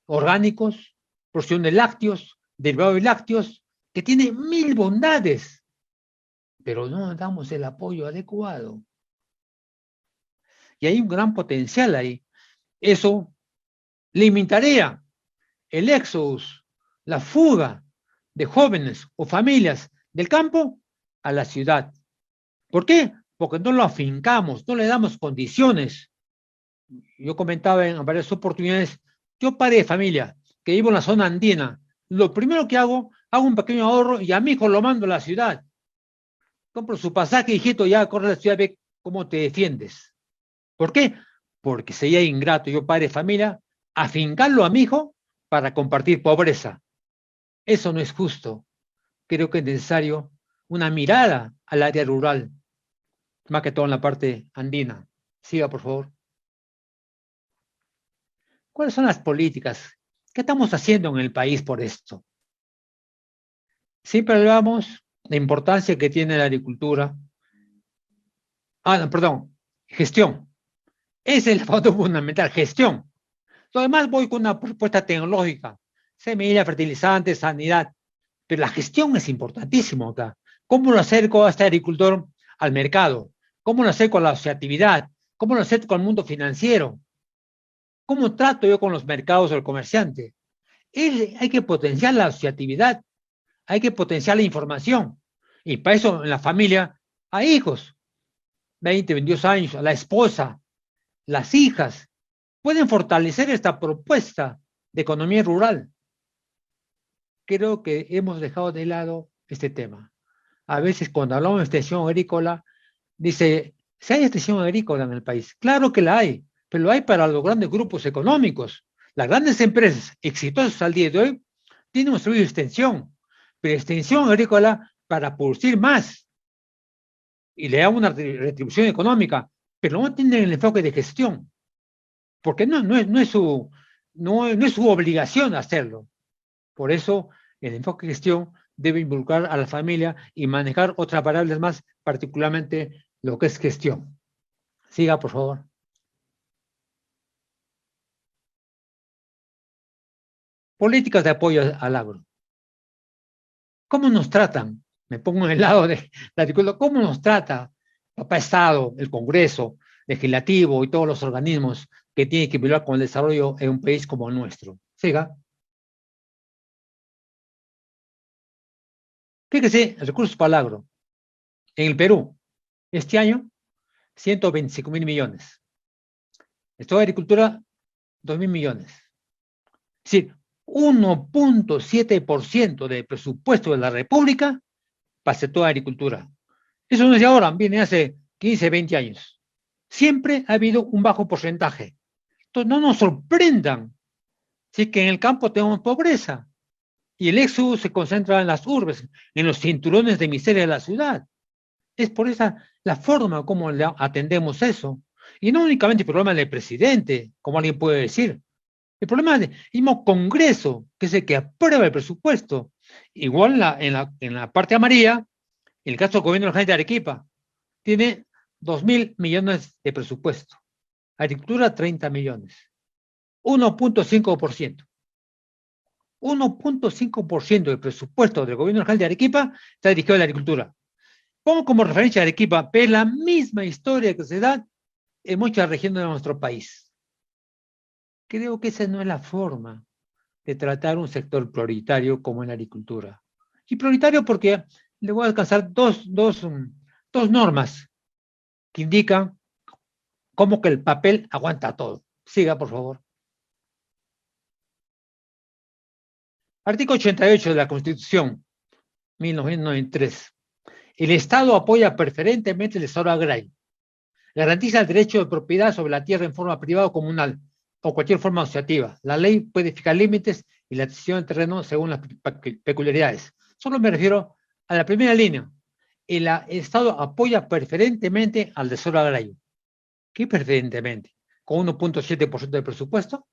orgánicos, producción de lácteos, derivados de lácteos, que tiene 1000 bondades, pero no damos el apoyo adecuado. Y hay un gran potencial ahí. Eso limitaría el éxodo, la fuga de jóvenes o familias del campo a la ciudad. ¿Por qué? Porque no lo afincamos, no le damos condiciones yo comentaba en varias oportunidades, yo padre de familia, que vivo en la zona andina, lo primero que hago un pequeño ahorro y a mi hijo lo mando a la ciudad. Compro su pasaje, hijito, ya corre a la ciudad, ve cómo te defiendes. ¿Por qué? Porque sería ingrato yo, padre de familia, afincarlo a mi hijo para compartir pobreza. Eso no es justo. Creo que es necesario una mirada al área rural, más que todo en la parte andina. Siga, por favor. ¿Cuáles son las políticas? ¿Qué estamos haciendo en el país por esto? Siempre hablamos de la importancia que tiene la agricultura. No, perdón, gestión. Ese es el factor fundamental, gestión. Lo demás voy con una propuesta tecnológica, semilla, fertilizantes, sanidad. Pero la gestión es importantísimo acá. ¿Cómo lo acerco a este agricultor al mercado? ¿Cómo lo acerco a la asociatividad? ¿Cómo lo acerco al mundo financiero? ¿Cómo trato yo con los mercados o el comerciante? Hay que potenciar la asociatividad, hay que potenciar la información. Y para eso en la familia hay hijos, 20, 22 años, la esposa, las hijas, pueden fortalecer esta propuesta de economía rural. Creo que hemos dejado de lado este tema. A veces cuando hablamos de extensión agrícola, dice, si hay extensión agrícola en el país, claro que la hay, pero lo hay para los grandes grupos económicos. Las grandes empresas exitosas al día de hoy tienen un servicio de extensión, pero extensión agrícola para producir más y le da una retribución económica, pero no tienen el enfoque de gestión, porque no es su obligación hacerlo. Por eso el enfoque de gestión debe involucrar a la familia y manejar otras variables más, particularmente lo que es gestión. Siga, por favor. Políticas de apoyo al agro. ¿Cómo nos tratan? Me pongo en el lado de la agricultura. ¿Cómo nos trata Papá Estado, el Congreso, Legislativo y todos los organismos que tienen que ver con el desarrollo en un país como el nuestro? Siga. Fíjese, recursos para el agro. En el Perú, este año, 125.000 millones. Esto de agricultura, 2.000 millones. Es decir, 1.7% del presupuesto de la República para el sector de agricultura. Eso no es de ahora, viene hace 15, 20 años. Siempre ha habido un bajo porcentaje. Entonces, no nos sorprendan si es que en el campo tenemos pobreza y el éxodo se concentra en las urbes, en los cinturones de miseria de la ciudad. Es por esa la forma como atendemos eso. Y no únicamente el problema del presidente, como alguien puede decir. El problema del mismo Congreso, que es el que aprueba el presupuesto. Igual en la parte amarilla, en el caso del gobierno regional de Arequipa, tiene 2.000 millones de presupuesto. Agricultura, 30 millones. 1.5%. 1.5% del presupuesto del gobierno regional de Arequipa está dirigido a la agricultura. Pongo como referencia a Arequipa, pero es la misma historia que se da en muchas regiones de nuestro país. Creo que esa no es la forma de tratar un sector prioritario como en la agricultura. Y prioritario porque le voy a alcanzar dos normas que indican cómo que el papel aguanta todo. Siga, por favor. Artículo 88 de la Constitución, 1993. El Estado apoya preferentemente el desarrollo agrario. Garantiza el derecho de propiedad sobre la tierra en forma privada o comunal o cualquier forma asociativa. La ley puede fijar límites y la adquisición del terreno según las peculiaridades. Solo me refiero a la primera línea. El Estado apoya preferentemente al desarrollo agrario. ¿Qué preferentemente? ¿Con 1.7% del presupuesto?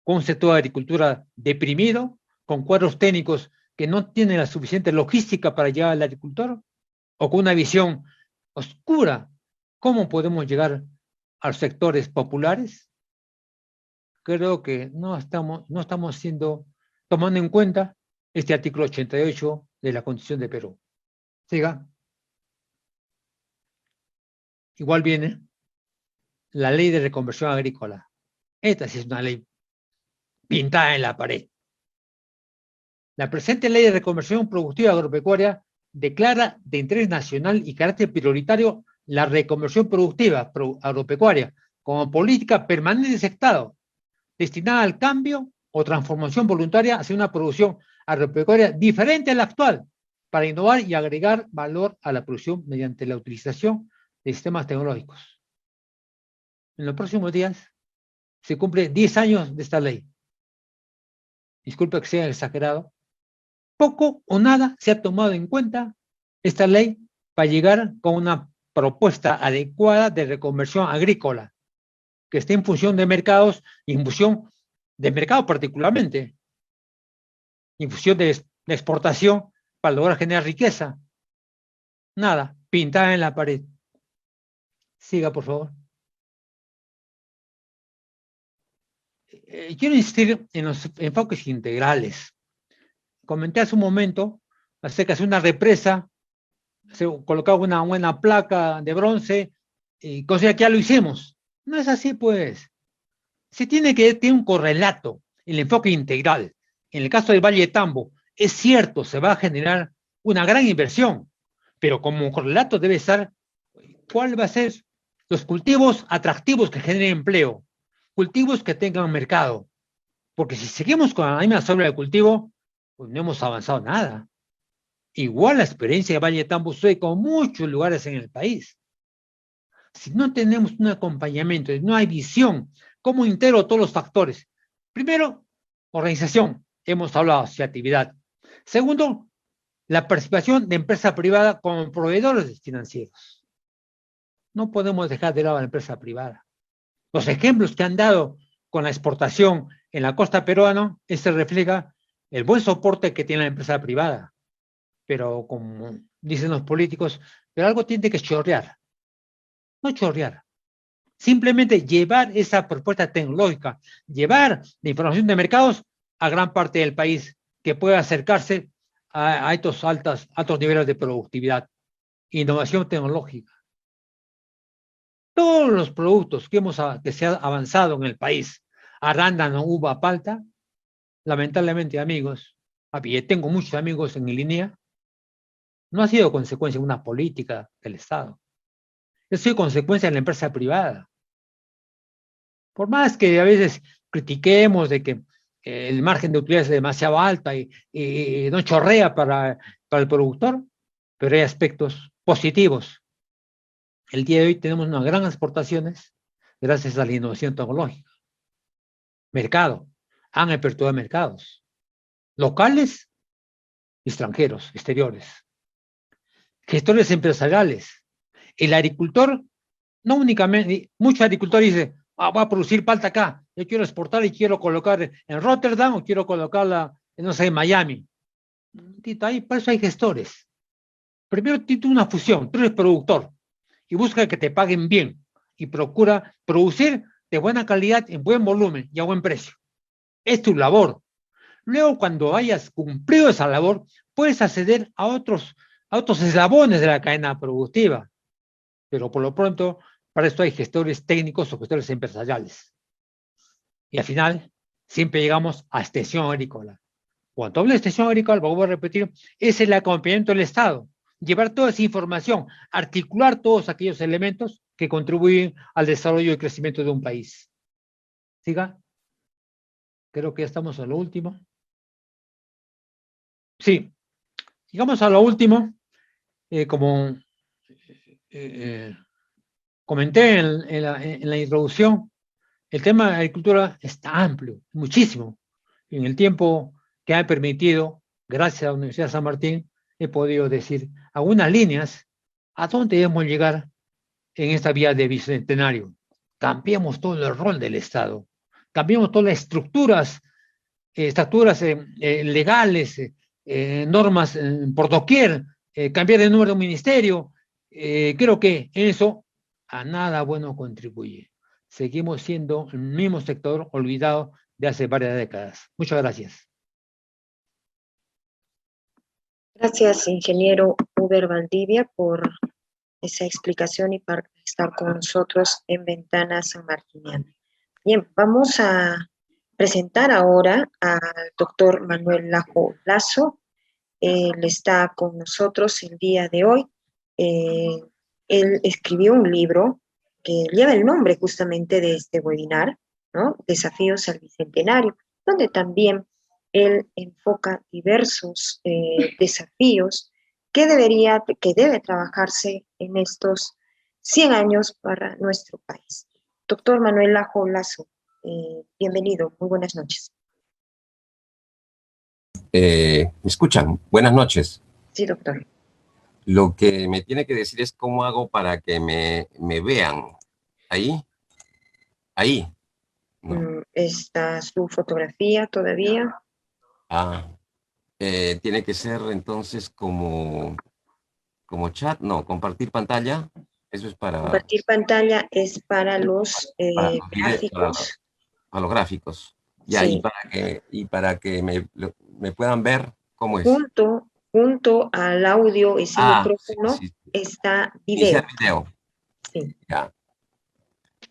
¿Con un sector de agricultura deprimido? ¿Con cuadros técnicos que no tienen la suficiente logística para llegar al agricultor? ¿O con una visión oscura? ¿Cómo podemos llegar a los sectores populares? Creo que no estamos tomando en cuenta este artículo 88 de la Constitución de Perú. Siga. Igual viene la ley de reconversión agrícola. Esta sí es una ley pintada en la pared. La presente ley de reconversión productiva agropecuaria declara de interés nacional y carácter prioritario la reconversión productiva agropecuaria como política permanente del Estado, destinada al cambio o transformación voluntaria hacia una producción agropecuaria diferente a la actual, para innovar y agregar valor a la producción mediante la utilización de sistemas tecnológicos. En los próximos días se cumple 10 años de esta ley. Disculpe que sea exagerado. Poco o nada se ha tomado en cuenta esta ley para llegar con una propuesta adecuada de reconversión agrícola, que esté en función de mercados y en función de mercado particularmente, en función de exportación para lograr generar riqueza. Nada, pintada en la pared. Siga, por favor. Quiero insistir en los enfoques integrales. Comenté hace un momento acerca de una represa, se colocaba una buena placa de bronce y considera que ya lo hicimos. No es así, pues. Se tiene que tener un correlato, el enfoque integral. En el caso del Valle de Tambo, es cierto, se va a generar una gran inversión, pero como correlato debe estar cuál va a ser los cultivos atractivos que generen empleo, cultivos que tengan mercado. Porque si seguimos con la misma sobra de cultivo, pues no hemos avanzado nada. Igual la experiencia de Valle de Tambo sucede con muchos lugares en el país. Si no tenemos un acompañamiento, no hay visión, ¿cómo integro todos los factores? Primero, organización, hemos hablado de asociatividad. Segundo, la participación de empresa privada como proveedores financieros. No podemos dejar de lado a la empresa privada. Los ejemplos que han dado con la exportación en la costa peruana, se refleja el buen soporte que tiene la empresa privada. Pero como dicen los políticos, pero algo tiene que chorrear. No chorrear. Simplemente llevar esa propuesta tecnológica, llevar la información de mercados a gran parte del país que pueda acercarse a estos altos niveles de productividad, innovación tecnológica. Todos los productos que se ha avanzado en el país, arándano, uva, palta, lamentablemente, amigos, tengo muchos amigos en línea, no ha sido consecuencia de una política del Estado. Ha sido consecuencia de la empresa privada. Por más que a veces critiquemos de que el margen de utilidad es demasiado alta y no chorrea para el productor, pero hay aspectos positivos. El día de hoy tenemos unas grandes exportaciones gracias a la innovación tecnológica. Mercado. Han aperturado mercados. Locales, extranjeros, exteriores. Gestores empresariales. El agricultor, no únicamente, muchos agricultores dicen, voy a producir palta acá, yo quiero exportar y quiero colocar en Rotterdam o quiero colocarla, no sé, en Miami. Ahí, para eso hay gestores. Primero tiene una fusión, tú eres productor y busca que te paguen bien y procura producir de buena calidad, en buen volumen y a buen precio. Es tu labor. Luego, cuando hayas cumplido esa labor, puedes acceder a otros eslabones de la cadena productiva. Pero por lo pronto, para esto hay gestores técnicos o gestores empresariales. Y al final, siempre llegamos a extensión agrícola. Cuando hablo de extensión agrícola, voy a repetir, es el acompañamiento del Estado. Llevar toda esa información, articular todos aquellos elementos que contribuyen al desarrollo y crecimiento de un país. ¿Siga? Creo que ya estamos a lo último. Sí, llegamos a lo último. Como comenté en la introducción, el tema de la agricultura está amplio, muchísimo. En el tiempo que ha permitido, gracias a la Universidad de San Martín, he podido decir algunas líneas a dónde debemos llegar en esta vía de bicentenario. Cambiamos todo el rol del Estado, cambiamos todas las estructuras legales, normas por doquier, cambiar el número de un ministerio. Creo que eso a nada bueno contribuye. Seguimos siendo el mismo sector olvidado de hace varias décadas. Muchas gracias. Gracias, ingeniero Uber Valdivia, por esa explicación y para estar con nosotros en Ventana Sanmartiniana. Bien, vamos a presentar ahora al doctor Manuel Lajo Lazo. Él está con nosotros el día de hoy. Él escribió un libro que lleva el nombre justamente de este webinar, ¿no? Desafíos al Bicentenario, donde también él enfoca diversos desafíos que debe trabajarse en estos 100 años para nuestro país. Doctor Manuel Lajo Lazo, bienvenido, muy buenas noches. ¿Me escuchan? Buenas noches. Sí, doctor. Lo que me tiene que decir es cómo hago para que me vean. ¿Ahí? Ahí. No. ¿Está su fotografía todavía? Tiene que ser entonces como chat, no, compartir pantalla. Eso es para... Compartir pantalla es para los gráficos. Para los gráficos. Ya, Sí. y para que me puedan ver, ¿cómo es? Junto al audio, ese micrófono, sí. está video. Iniciar video. Sí. Ya.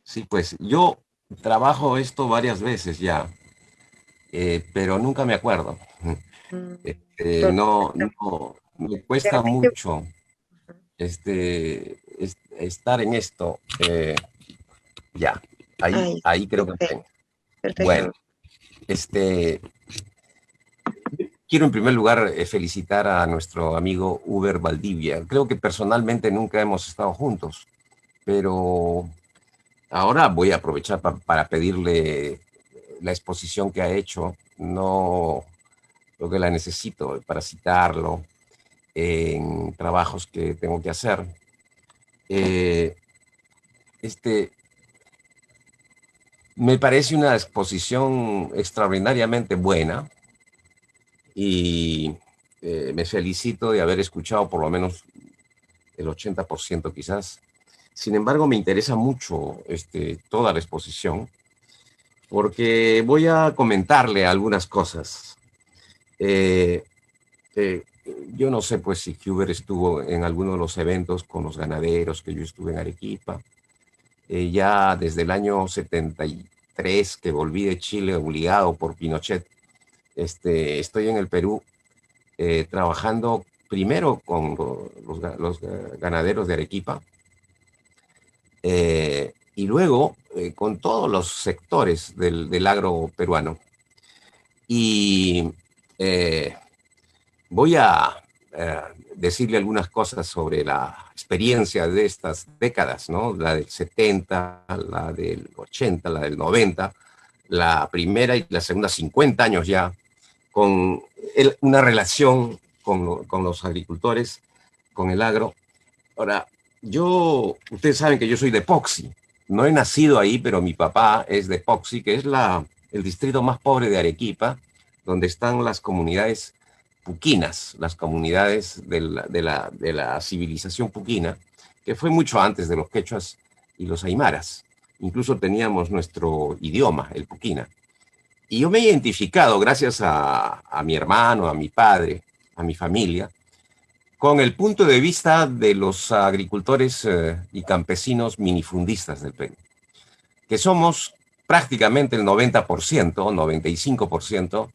Sí, pues yo trabajo esto varias veces ya, pero nunca me acuerdo. No, me cuesta mucho estar en esto. Ya, ahí creo que tengo. Perfecto. Bueno, quiero en primer lugar felicitar a nuestro amigo Uber Valdivia. Creo que personalmente nunca hemos estado juntos, pero ahora voy a aprovechar para pedirle la exposición que ha hecho. No, lo que la necesito para citarlo en trabajos que tengo que hacer. Me parece una exposición extraordinariamente buena y me felicito de haber escuchado por lo menos el 80% quizás. Sin embargo, me interesa mucho toda la exposición porque voy a comentarle algunas cosas. Yo no sé pues si Huber estuvo en alguno de los eventos con los ganaderos que yo estuve en Arequipa. Ya desde el año 73 que volví de Chile obligado por Pinochet, estoy en el Perú trabajando primero con los ganaderos de Arequipa y luego con todos los sectores del agro peruano. Y voy a decirle algunas cosas sobre la experiencia de estas décadas, ¿no? La del 70, la del 80, la del 90, la primera y la segunda 50 años ya, con una relación con los agricultores, con el agro. Ahora, ustedes saben que yo soy de Poxi, no he nacido ahí, pero mi papá es de Poxi, que es el distrito más pobre de Arequipa, donde están las comunidades puquinas, las comunidades de la civilización puquina, que fue mucho antes de los quechuas y los aymaras. Incluso teníamos nuestro idioma, el puquina. Y yo me he identificado, gracias a mi hermano, a mi padre, a mi familia, con el punto de vista de los agricultores y campesinos minifundistas del Perú, que somos prácticamente el 90%, 95%,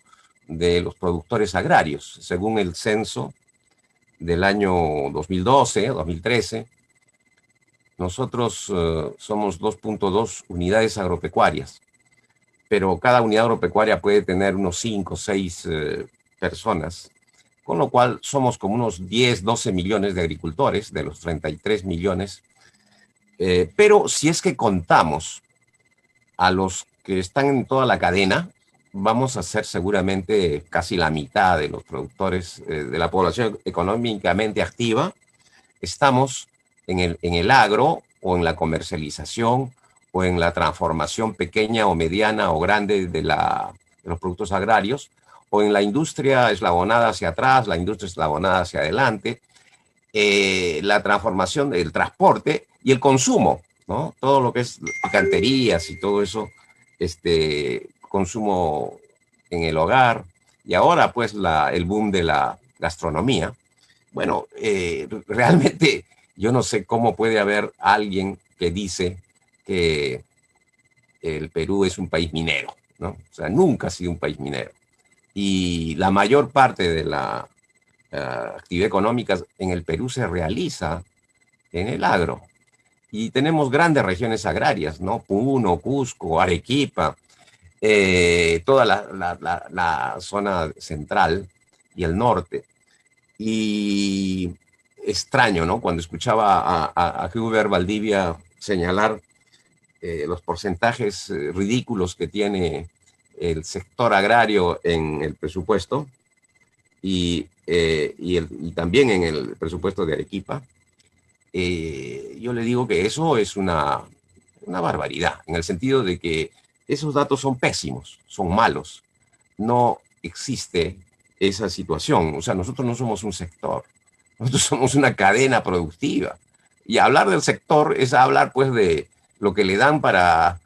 de los productores agrarios, según el censo del año 2012, 2013. Nosotros somos 2.2 unidades agropecuarias, pero cada unidad agropecuaria puede tener unos 5 o 6 personas, con lo cual somos como unos 10, 12 millones de agricultores de los 33 millones. Pero si es que contamos a los que están en toda la cadena, vamos a ser seguramente casi la mitad de los productores de la población económicamente activa. Estamos en el agro o en la comercialización o en la transformación pequeña o mediana o grande de los productos agrarios, o en la industria eslabonada hacia atrás, la industria eslabonada hacia adelante, la transformación del transporte y el consumo, ¿no? Todo lo que es picanterías y todo eso, consumo en el hogar, y ahora pues el boom de la gastronomía. Bueno, realmente yo no sé cómo puede haber alguien que dice que el Perú es un país minero, ¿no? O sea, nunca ha sido un país minero. Y la mayor parte de la actividad económica en el Perú se realiza en el agro. Y tenemos grandes regiones agrarias, ¿no? Puno, Cusco, Arequipa, toda la zona central y el norte. Y extraño, ¿no? Cuando escuchaba a Huber Valdivia señalar los porcentajes ridículos que tiene el sector agrario en el presupuesto y también en el presupuesto de Arequipa, yo le digo que eso es una barbaridad, en el sentido de que esos datos son pésimos, son malos. No existe esa situación. O sea, nosotros no somos un sector, nosotros somos una cadena productiva. Y hablar del sector es hablar, pues, de lo que le dan para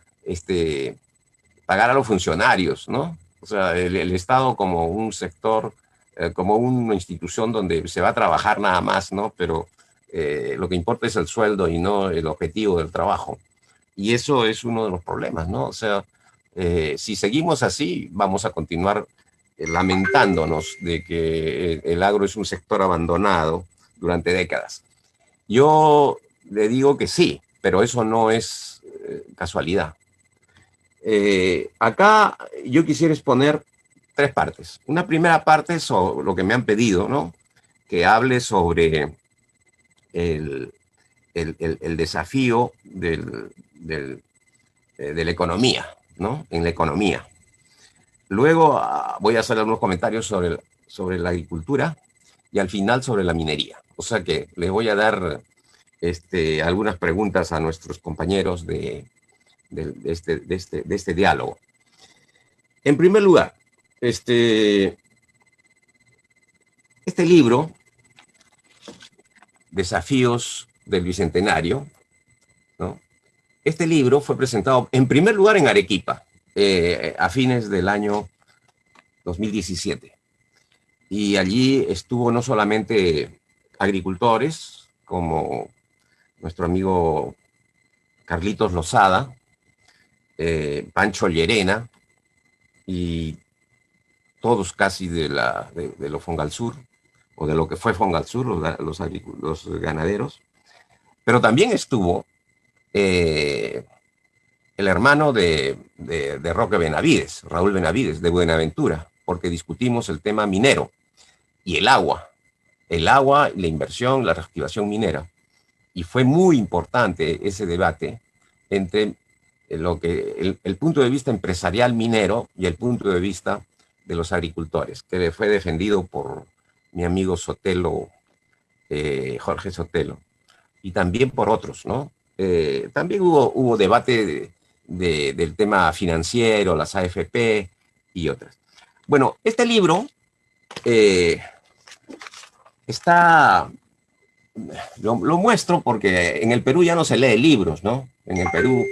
pagar a los funcionarios, ¿no? O sea, el Estado como un sector, como una institución donde se va a trabajar nada más, ¿no? Pero lo que importa es el sueldo y no el objetivo del trabajo. Y eso es uno de los problemas, ¿no? O sea, si seguimos así, vamos a continuar lamentándonos de que el agro es un sector abandonado durante décadas. Yo le digo que sí, pero eso no es casualidad. Acá yo quisiera exponer tres partes. Una primera parte sobre lo que me han pedido, ¿no? Que hable sobre el desafío de la economía, ¿no? En la economía. Luego voy a hacer algunos comentarios sobre la agricultura y al final sobre la minería. O sea que les voy a dar algunas preguntas a nuestros compañeros de este diálogo. En primer lugar, este libro, Desafíos del Bicentenario, ¿no? Este libro fue presentado en primer lugar en Arequipa, a fines del año 2017. Y allí estuvo no solamente agricultores, como nuestro amigo Carlitos Lozada, Pancho Llerena, y todos casi de lo Fongalsur, o de lo que fue Fongalsur, los ganaderos. Pero también estuvo el hermano de Roque Benavides, Raúl Benavides, de Buenaventura, porque discutimos el tema minero y el agua, la inversión, la reactivación minera. Y fue muy importante ese debate entre el punto de vista empresarial minero y el punto de vista de los agricultores, que fue defendido por mi amigo Sotelo, Jorge Sotelo, y también por otros, ¿no? También hubo debate del tema financiero, las AFP y otras. Bueno, este libro lo muestro porque en el Perú ya no se lee libros, ¿no? En el Perú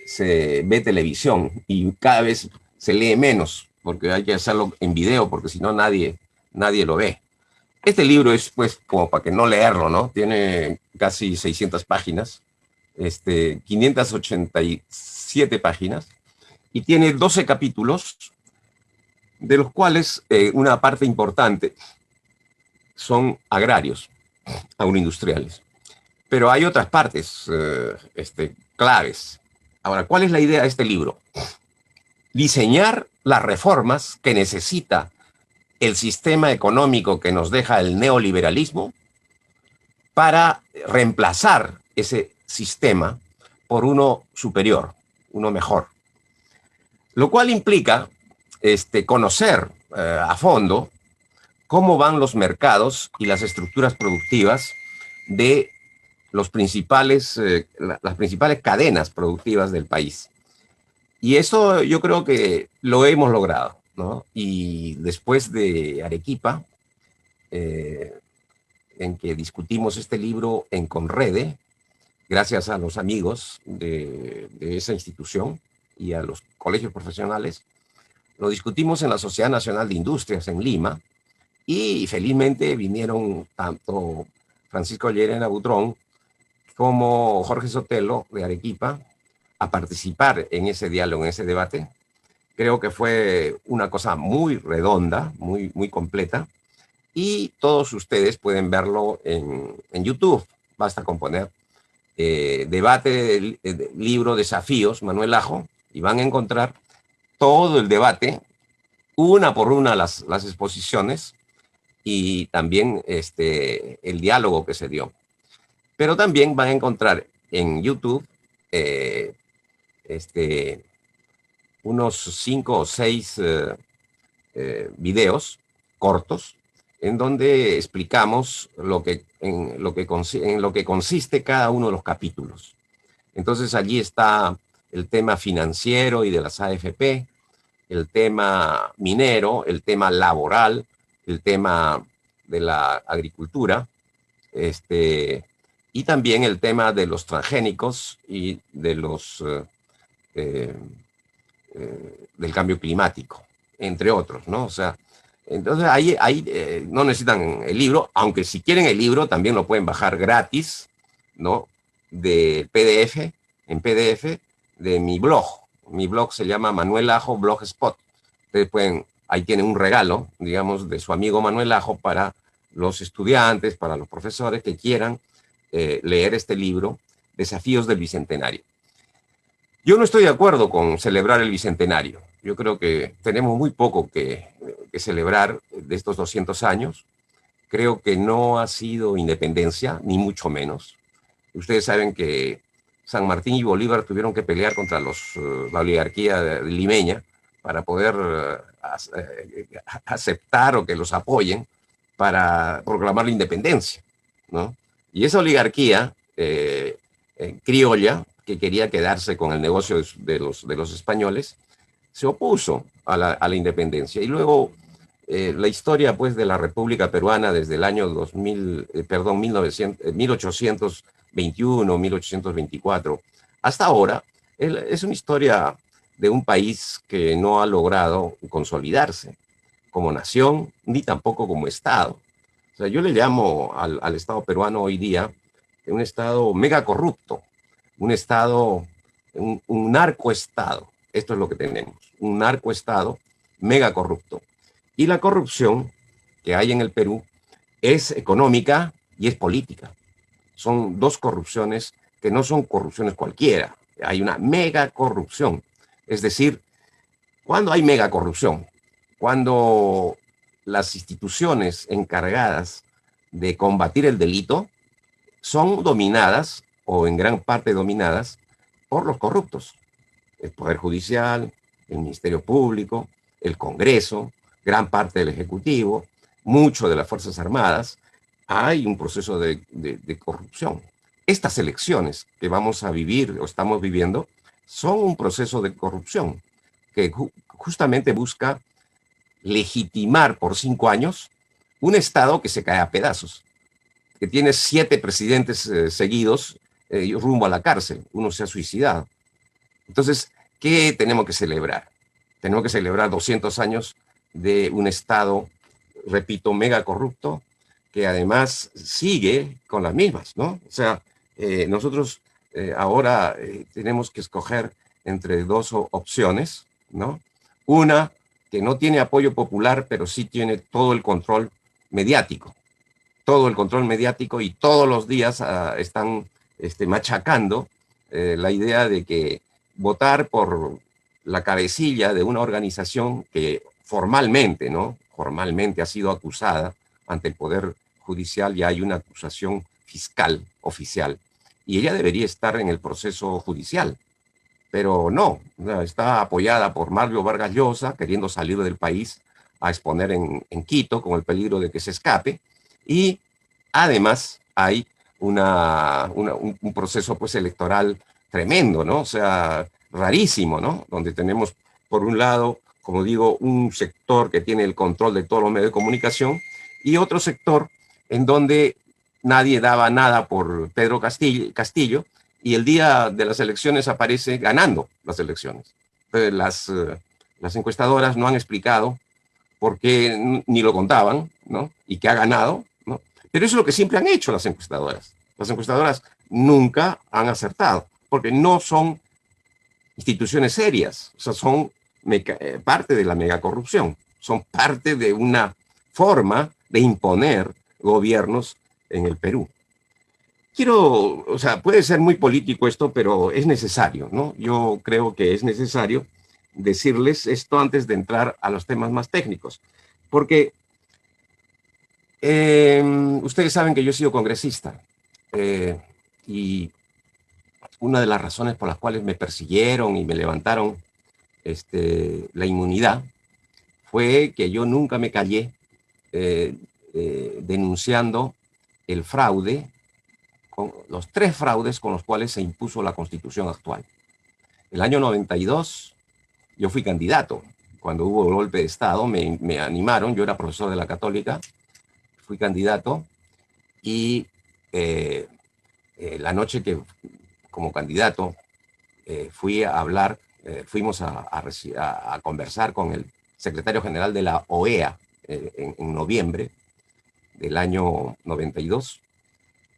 se ve televisión y cada vez se lee menos porque hay que hacerlo en video porque si no nadie lo ve. Este libro es, pues, como para que no leerlo, ¿no? Tiene casi 600 páginas, 587 páginas, y tiene 12 capítulos, de los cuales una parte importante son agrarios, agroindustriales. Pero hay otras partes claves. Ahora, ¿cuál es la idea de este libro? Diseñar las reformas que necesita el sistema económico que nos deja el neoliberalismo para reemplazar ese sistema por uno superior, uno mejor. Lo cual implica conocer a fondo cómo van los mercados y las estructuras productivas de las principales cadenas productivas del país. Y eso yo creo que lo hemos logrado, ¿no? Y después de Arequipa, en que discutimos este libro en Conrede, gracias a los amigos de esa institución y a los colegios profesionales, lo discutimos en la Sociedad Nacional de Industrias en Lima, y felizmente vinieron tanto Francisco Llerena Butrón como Jorge Sotelo de Arequipa a participar en ese diálogo, en ese debate. Creo que fue una cosa muy redonda, muy, muy completa, y todos ustedes pueden verlo en YouTube. Basta con poner debate del libro Desafíos, Manuel Ajo, y van a encontrar todo el debate, una por una las exposiciones y también el diálogo que se dio. Pero también van a encontrar en YouTube unos 5 o 6 videos cortos en donde explicamos en lo que consiste cada uno de los capítulos. Entonces allí está el tema financiero y de las AFP, el tema minero, el tema laboral, el tema de la agricultura, y también el tema de los transgénicos y de los del cambio climático, entre otros, ¿no? O sea, entonces ahí no necesitan el libro, aunque si quieren el libro también lo pueden bajar gratis, ¿no? De PDF, en PDF, de mi blog. Mi blog se llama Manuel Ajo Blogspot. Ustedes pueden, ahí tienen un regalo, digamos, de su amigo Manuel Ajo para los estudiantes, para los profesores que quieran leer este libro, Desafíos del Bicentenario. Yo no estoy de acuerdo con celebrar el Bicentenario. Yo creo que tenemos muy poco que celebrar de estos 200 años. Creo que no ha sido independencia, ni mucho menos. Ustedes saben que San Martín y Bolívar tuvieron que pelear contra la oligarquía limeña para poder aceptar o que los apoyen para proclamar la independencia, ¿no? Y esa oligarquía criolla, que quería quedarse con el negocio de los españoles, se opuso a la independencia. Y luego la historia pues, de la República Peruana desde el año 1821, 1824, hasta ahora, es una historia de un país que no ha logrado consolidarse como nación, ni tampoco como Estado. O sea, yo le llamo al Estado peruano hoy día un Estado mega corrupto, un Estado, un narcoestado. Esto es lo que tenemos, un narcoestado mega corrupto. Y la corrupción que hay en el Perú es económica y es política. Son dos corrupciones que no son corrupciones cualquiera. Hay una mega corrupción. Es decir, ¿cuándo hay mega corrupción? Cuando las instituciones encargadas de combatir el delito son dominadas, o en gran parte dominadas, por los corruptos. El Poder Judicial, el Ministerio Público, el Congreso, gran parte del Ejecutivo, mucho de las Fuerzas Armadas. Hay un proceso de corrupción. Estas elecciones que vamos a vivir o estamos viviendo son un proceso de corrupción que justamente busca legitimar por 5 años un Estado que se cae a pedazos, que tiene 7 presidentes seguidos rumbo a la cárcel. Uno se ha suicidado. Entonces, ¿qué tenemos que celebrar? Tenemos que celebrar 200 años de un Estado, repito, mega corrupto, que además sigue con las mismas, ¿no? O sea, nosotros ahora tenemos que escoger entre 2 opciones, ¿no? Una que no tiene apoyo popular, pero sí tiene todo el control mediático. Todo el control mediático y todos los días están machacando la idea de que votar por la cabecilla de una organización que formalmente, ¿no? Formalmente ha sido acusada ante el Poder Judicial y hay una acusación fiscal oficial. Y ella debería estar en el proceso judicial. Pero no, está apoyada por Mario Vargas Llosa, queriendo salir del país a exponer en Quito con el peligro de que se escape. Y además hay un proceso pues, electoral tremendo, ¿no? O sea, rarísimo, ¿no? Donde tenemos, por un lado, como digo, un sector que tiene el control de todos los medios de comunicación y otro sector en donde nadie daba nada por Pedro Castillo y el día de las elecciones aparece ganando las elecciones. Las encuestadoras no han explicado por qué ni lo contaban, ¿no? Y que ha ganado, ¿no? Pero eso es lo que siempre han hecho las encuestadoras. Las encuestadoras nunca han acertado, porque no son instituciones serias, o sea, son parte de la megacorrupción, son parte de una forma de imponer gobiernos en el Perú. o sea, puede ser muy político esto, pero es necesario, ¿no? Yo creo que es necesario decirles esto antes de entrar a los temas más técnicos, porque ustedes saben que yo he sido congresista y una de las razones por las cuales me persiguieron y me levantaron la inmunidad fue que yo nunca me callé denunciando el fraude, los 3 fraudes con los cuales se impuso la Constitución actual. El año 92 yo fui candidato. Cuando hubo el golpe de Estado me animaron, yo era profesor de la Católica, fui candidato y la noche que como candidato fui a hablar, fuimos a conversar con el secretario general de la OEA en noviembre del año 92.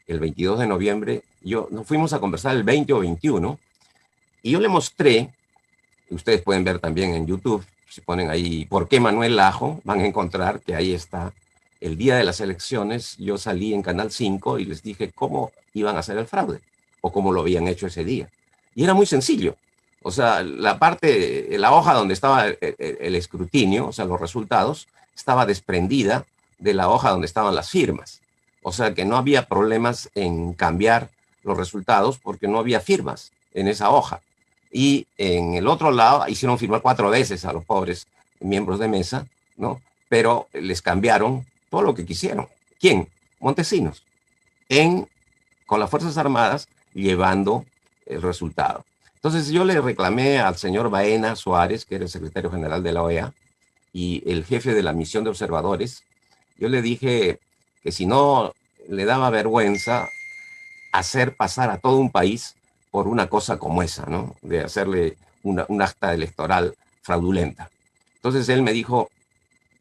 El 22 de noviembre, nos fuimos a conversar el 20 o 21, y yo le mostré, ustedes pueden ver también en YouTube, si ponen ahí, ¿por qué Manuel Lajo? Van a encontrar que ahí está. El día de las elecciones, yo salí en Canal 5 y les dije cómo iban a hacer el fraude, o cómo lo habían hecho ese día. Y era muy sencillo. O sea, la hoja donde estaba el escrutinio, o sea, los resultados, estaba desprendida de la hoja donde estaban las firmas. O sea que no había problemas en cambiar los resultados porque no había firmas en esa hoja. Y en el otro lado hicieron firmar 4 veces a los pobres miembros de mesa, ¿no? Pero les cambiaron todo lo que quisieron. ¿Quién? Montesinos. Con las Fuerzas Armadas llevando el resultado. Entonces yo le reclamé al señor Baena Suárez, que era el secretario general de la OEA, y el jefe de la misión de observadores. Yo le dije que si no le daba vergüenza hacer pasar a todo un país por una cosa como esa, ¿no? De hacerle un acta electoral fraudulenta. Entonces él me dijo,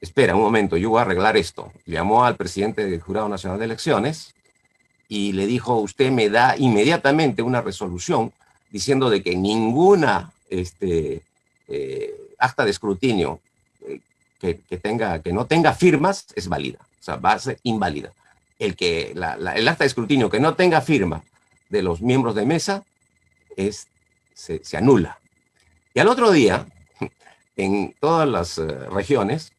espera un momento, yo voy a arreglar esto. Llamó al presidente del Jurado Nacional de Elecciones y le dijo, usted me da inmediatamente una resolución diciendo de que ninguna acta de escrutinio que no tenga firmas es válida, o sea, va a ser inválida. El acta de escrutinio que no tenga firma de los miembros de mesa se anula. Y al otro día, en todas las regiones,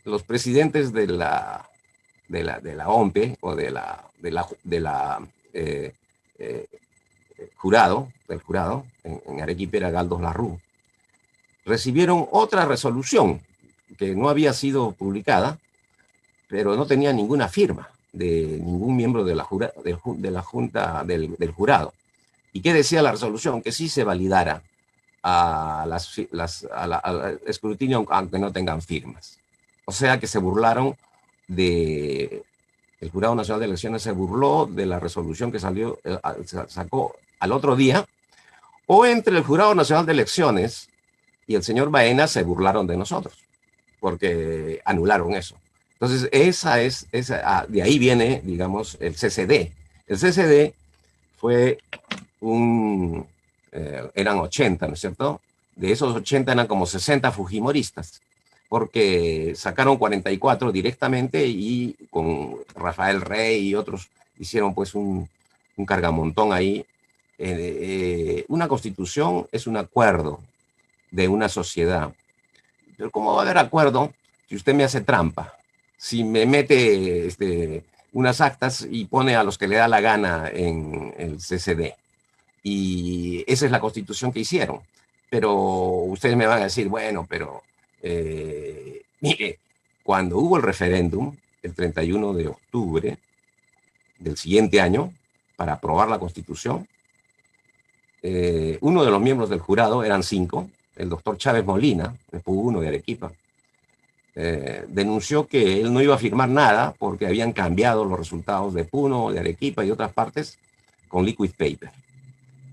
los presidentes de la OMPE o del jurado en Arequipa era Galdos Larrú, recibieron otra resolución que no había sido publicada, pero no tenía ninguna firma de ningún miembro de la junta del jurado. ¿Y qué decía la resolución? Que sí se validara al escrutinio aunque no tengan firmas. O sea que se burlaron el Jurado Nacional de Elecciones se burló de la resolución que sacó al otro día, o entre el Jurado Nacional de Elecciones y el señor Baena se burlaron de nosotros, porque anularon eso. Entonces, de ahí viene, digamos, el CCD. El CCD fue eran 80, ¿no es cierto? De esos 80 eran como 60 fujimoristas, porque sacaron 44 directamente y con Rafael Rey y otros hicieron pues un cargamontón ahí. Una constitución es un acuerdo de una sociedad. Pero ¿cómo va a haber acuerdo si usted me hace trampa? Si me mete unas actas y pone a los que le da la gana en el CCD. Y esa es la constitución que hicieron. Pero ustedes me van a decir, bueno, pero mire, cuando hubo el referéndum, el 31 de octubre del siguiente año, para aprobar la constitución, uno de los miembros del jurado, eran 5, el doctor Chávez Molina, el PU1 de Arequipa, denunció que él no iba a firmar nada porque habían cambiado los resultados de Puno, de Arequipa y otras partes con liquid paper,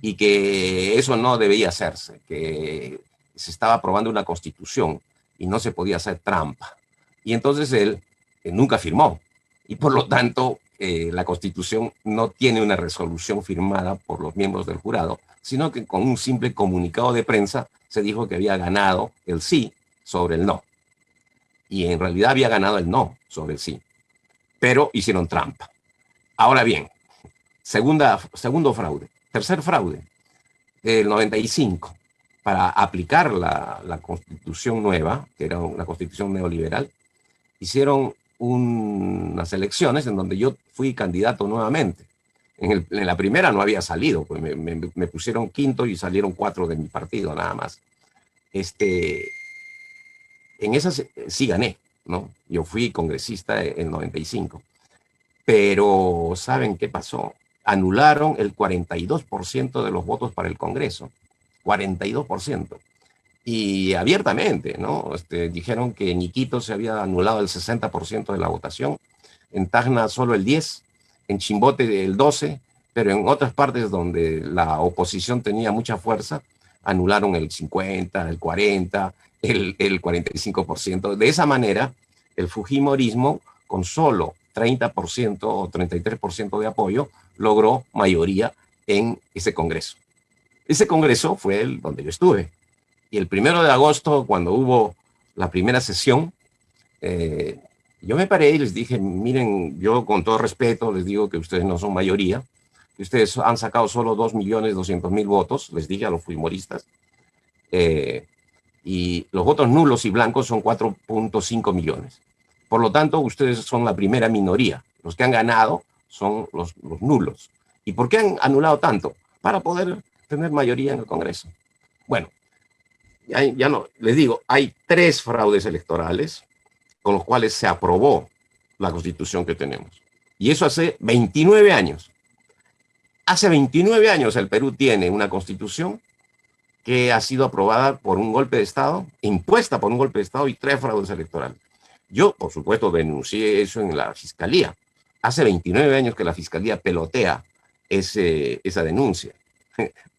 y que eso no debía hacerse, que se estaba aprobando una constitución y no se podía hacer trampa. Y entonces él nunca firmó, y por lo tanto la constitución no tiene una resolución firmada por los miembros del jurado, sino que con un simple comunicado de prensa se dijo que había ganado el sí sobre el no. Y en realidad había ganado el no sobre el sí, pero hicieron trampa. Ahora bien, Segundo fraude. Tercer fraude, el 95. Para aplicar la constitución nueva, que era una constitución neoliberal, hicieron unas elecciones en donde yo fui candidato nuevamente. En la primera no había salido, pues me pusieron quinto y salieron 4 de mi partido nada más. En esas sí gané, ¿no? Yo fui congresista en el 95. Pero ¿saben qué pasó? Anularon el 42% de los votos para el Congreso. 42%. Y abiertamente, ¿no? Dijeron que en Iquitos se había anulado el 60% de la votación, en Tacna solo el 10%, en Chimbote el 12%, pero en otras partes donde la oposición tenía mucha fuerza, anularon el 50%, el 40%, el 45%. De esa manera, el fujimorismo, con solo 30% o 33% de apoyo, logró mayoría en ese Congreso. Ese Congreso fue el donde yo estuve. Y el 1 de agosto, cuando hubo la primera sesión, yo me paré y les dije, miren, yo con todo respeto les digo que ustedes no son mayoría, que ustedes han sacado solo 2.200.000 votos, les dije a los fujimoristas, y los votos nulos y blancos son 4.5 millones. Por lo tanto, ustedes son la primera minoría. Los que han ganado son los nulos. ¿Y por qué han anulado tanto? Para poder tener mayoría en el Congreso. Bueno, ya no, les digo, hay 3 fraudes electorales con los cuales se aprobó la Constitución que tenemos. Y eso hace 29 años. Hace 29 años el Perú tiene una Constitución que ha sido aprobada por un golpe de Estado, impuesta por un golpe de Estado y 3 fraudes electorales. Yo, por supuesto, denuncié eso en la Fiscalía. Hace 29 años que la Fiscalía pelotea esa denuncia.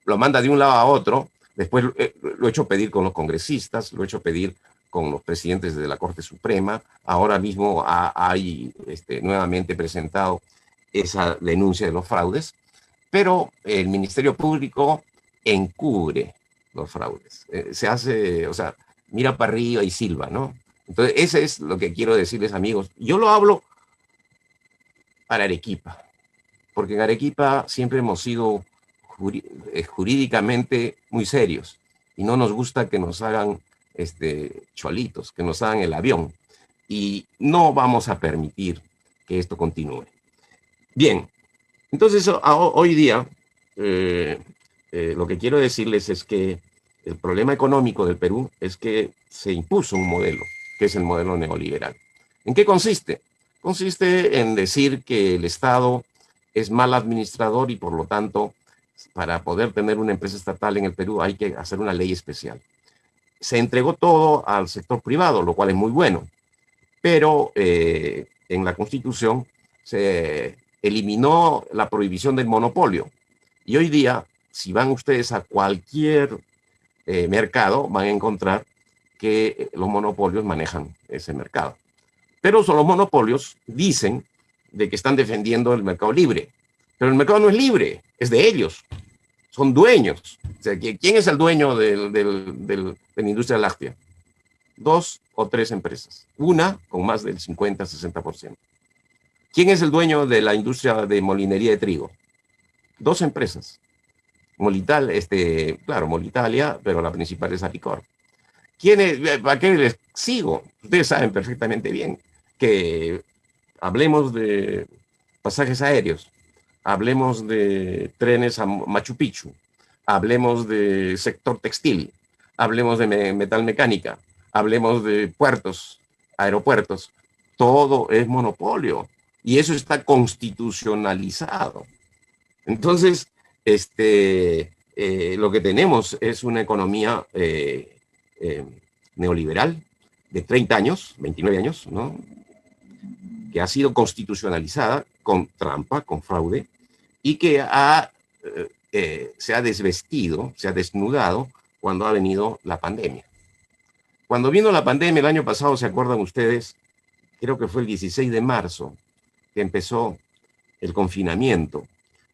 Lo manda de un lado a otro. Después lo he hecho pedir con los congresistas, lo he hecho pedir con los presidentes de la Corte Suprema. Ahora mismo hay nuevamente presentado esa denuncia de los fraudes. Pero el Ministerio Público encubre los fraudes. Se hace, o sea, mira para arriba y silba, ¿no? Entonces, ese es lo que quiero decirles, amigos. Yo lo hablo para Arequipa, porque en Arequipa siempre hemos sido jurídicamente muy serios y no nos gusta que nos hagan cholitos, que nos hagan el avión. Y no vamos a permitir que esto continúe. Bien, entonces hoy día lo que quiero decirles es que el problema económico del Perú es que se impuso un modelo, que es el modelo neoliberal. ¿En qué consiste? Consiste en decir que el Estado es mal administrador y por lo tanto, para poder tener una empresa estatal en el Perú hay que hacer una ley especial. Se entregó todo al sector privado, lo cual es muy bueno, pero en la Constitución se eliminó la prohibición del monopolio. Y hoy día, si van ustedes a cualquier mercado, van a encontrar que los monopolios manejan ese mercado. Pero son los monopolios, dicen, de que están defendiendo el mercado libre. Pero el mercado no es libre, es de ellos. Son dueños. O sea, ¿quién es el dueño de la industria láctea? 2 o 3 empresas. Una con más del 50-60%. ¿Quién es el dueño de la industria de molinería de trigo? 2 empresas. Molitalia, pero la principal es Aricor. ¿Para qué les sigo? Ustedes saben perfectamente bien que hablemos de pasajes aéreos, hablemos de trenes a Machu Picchu, hablemos de sector textil, hablemos de metalmecánica, hablemos de puertos, aeropuertos, todo es monopolio y eso está constitucionalizado. Entonces, lo que tenemos es una economía neoliberal de 30 años, 29 años, ¿no? Que ha sido constitucionalizada con trampa, con fraude, y que se ha desvestido, se ha desnudado cuando ha venido la pandemia. Cuando vino la pandemia el año pasado, ¿se acuerdan ustedes? Creo que fue el 16 de marzo que empezó el confinamiento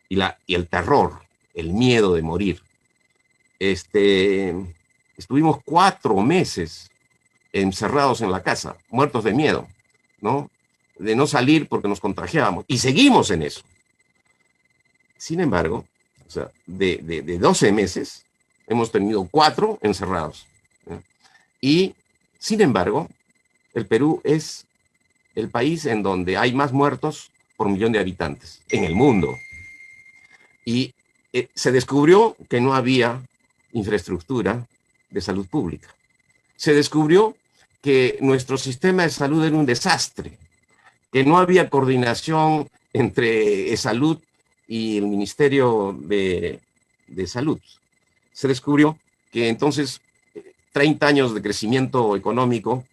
y el terror, el miedo de morir. Estuvimos 4 meses encerrados en la casa, muertos de miedo, ¿no? De no salir porque nos contagiábamos. Y seguimos en eso. Sin embargo, o sea, de 12 meses, hemos tenido 4 encerrados. ¿Eh? Y, sin embargo, el Perú es el país en donde hay más muertos por millón de habitantes en el mundo. Y se descubrió que no había infraestructura de salud pública. Se descubrió que nuestro sistema de salud era un desastre, que no había coordinación entre salud y el Ministerio de Salud. Se descubrió que entonces 30 años de crecimiento económico,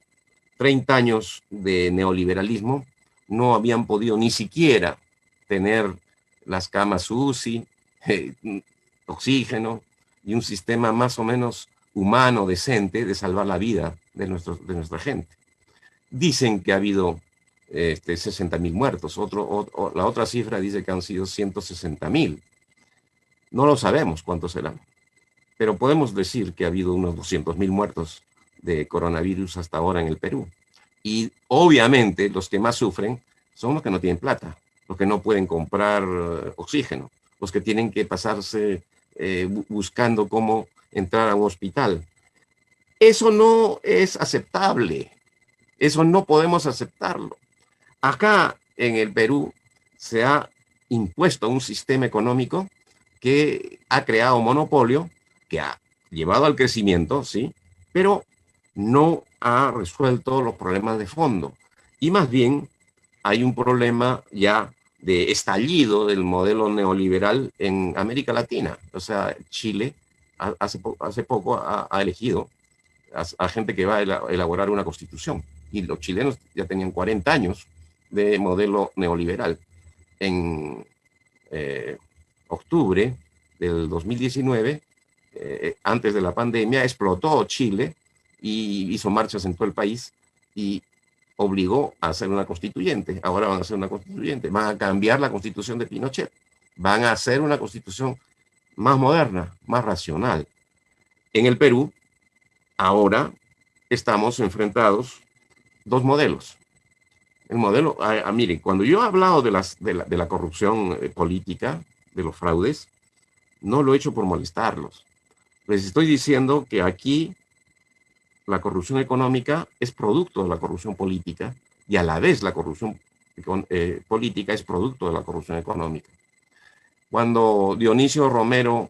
30 años de neoliberalismo, no habían podido ni siquiera tener las camas UCI, oxígeno y un sistema más o menos humano, decente, de salvar la vida de nuestra gente. Dicen que ha habido 60.000 muertos, la otra cifra dice que han sido 160.000. No lo sabemos cuántos serán, pero podemos decir que ha habido unos 200.000 muertos de coronavirus hasta ahora en el Perú. Y obviamente los que más sufren son los que no tienen plata, los que no pueden comprar oxígeno, los que tienen que pasarse buscando cómo entrar a un hospital. Eso no es aceptable, eso no podemos aceptarlo. Acá en el Perú se ha impuesto un sistema económico que ha creado monopolio, que ha llevado al crecimiento, sí, pero no ha resuelto los problemas de fondo. Y más bien hay un problema ya de estallido del modelo neoliberal en América Latina. O sea, Chile hace poco ha elegido a gente que va a elaborar una constitución. Y los chilenos ya tenían 40 años de modelo neoliberal. En octubre del 2019, antes de la pandemia, explotó Chile y hizo marchas en todo el país y obligó a hacer una constituyente. Ahora van a hacer una constituyente. Van a cambiar la constitución de Pinochet. Van a hacer una constitución más moderna, más racional. En el Perú, ahora estamos enfrentados dos modelos. El modelo, miren, cuando yo he hablado de la corrupción política, de los fraudes, no lo he hecho por molestarlos. Les estoy diciendo que aquí la corrupción económica es producto de la corrupción política y a la vez la corrupción política es producto de la corrupción económica. Cuando Dionisio Romero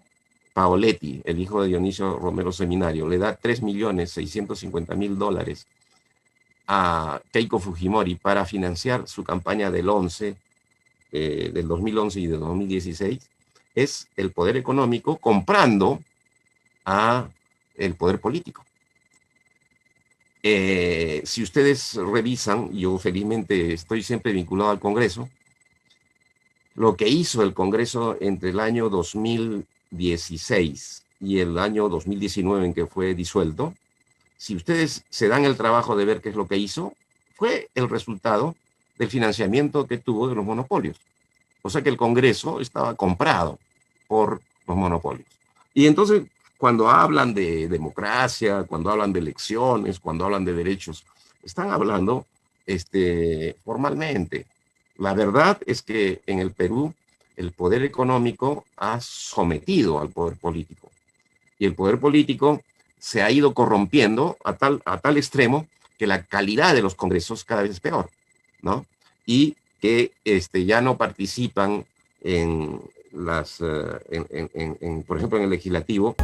Paoletti, el hijo de Dionisio Romero Seminario, le da $3.650.000 a Keiko Fujimori para financiar su campaña del 2011 y del 2016, es el poder económico comprando a el poder político. Si ustedes revisan, yo felizmente estoy siempre vinculado al Congreso, lo que hizo el Congreso entre el año 2016 y el año 2019 en que fue disuelto, si ustedes se dan el trabajo de ver qué es lo que hizo, fue el resultado del financiamiento que tuvo de los monopolios. O sea que el Congreso estaba comprado por los monopolios. Y entonces, cuando hablan de democracia, cuando hablan de elecciones, cuando hablan de derechos, están hablando formalmente. La verdad es que en el Perú el poder económico ha sometido al poder político. Y el poder político se ha ido corrompiendo a tal extremo que la calidad de los congresos cada vez es peor, ¿no? Y que ya no participan en por ejemplo, en el legislativo.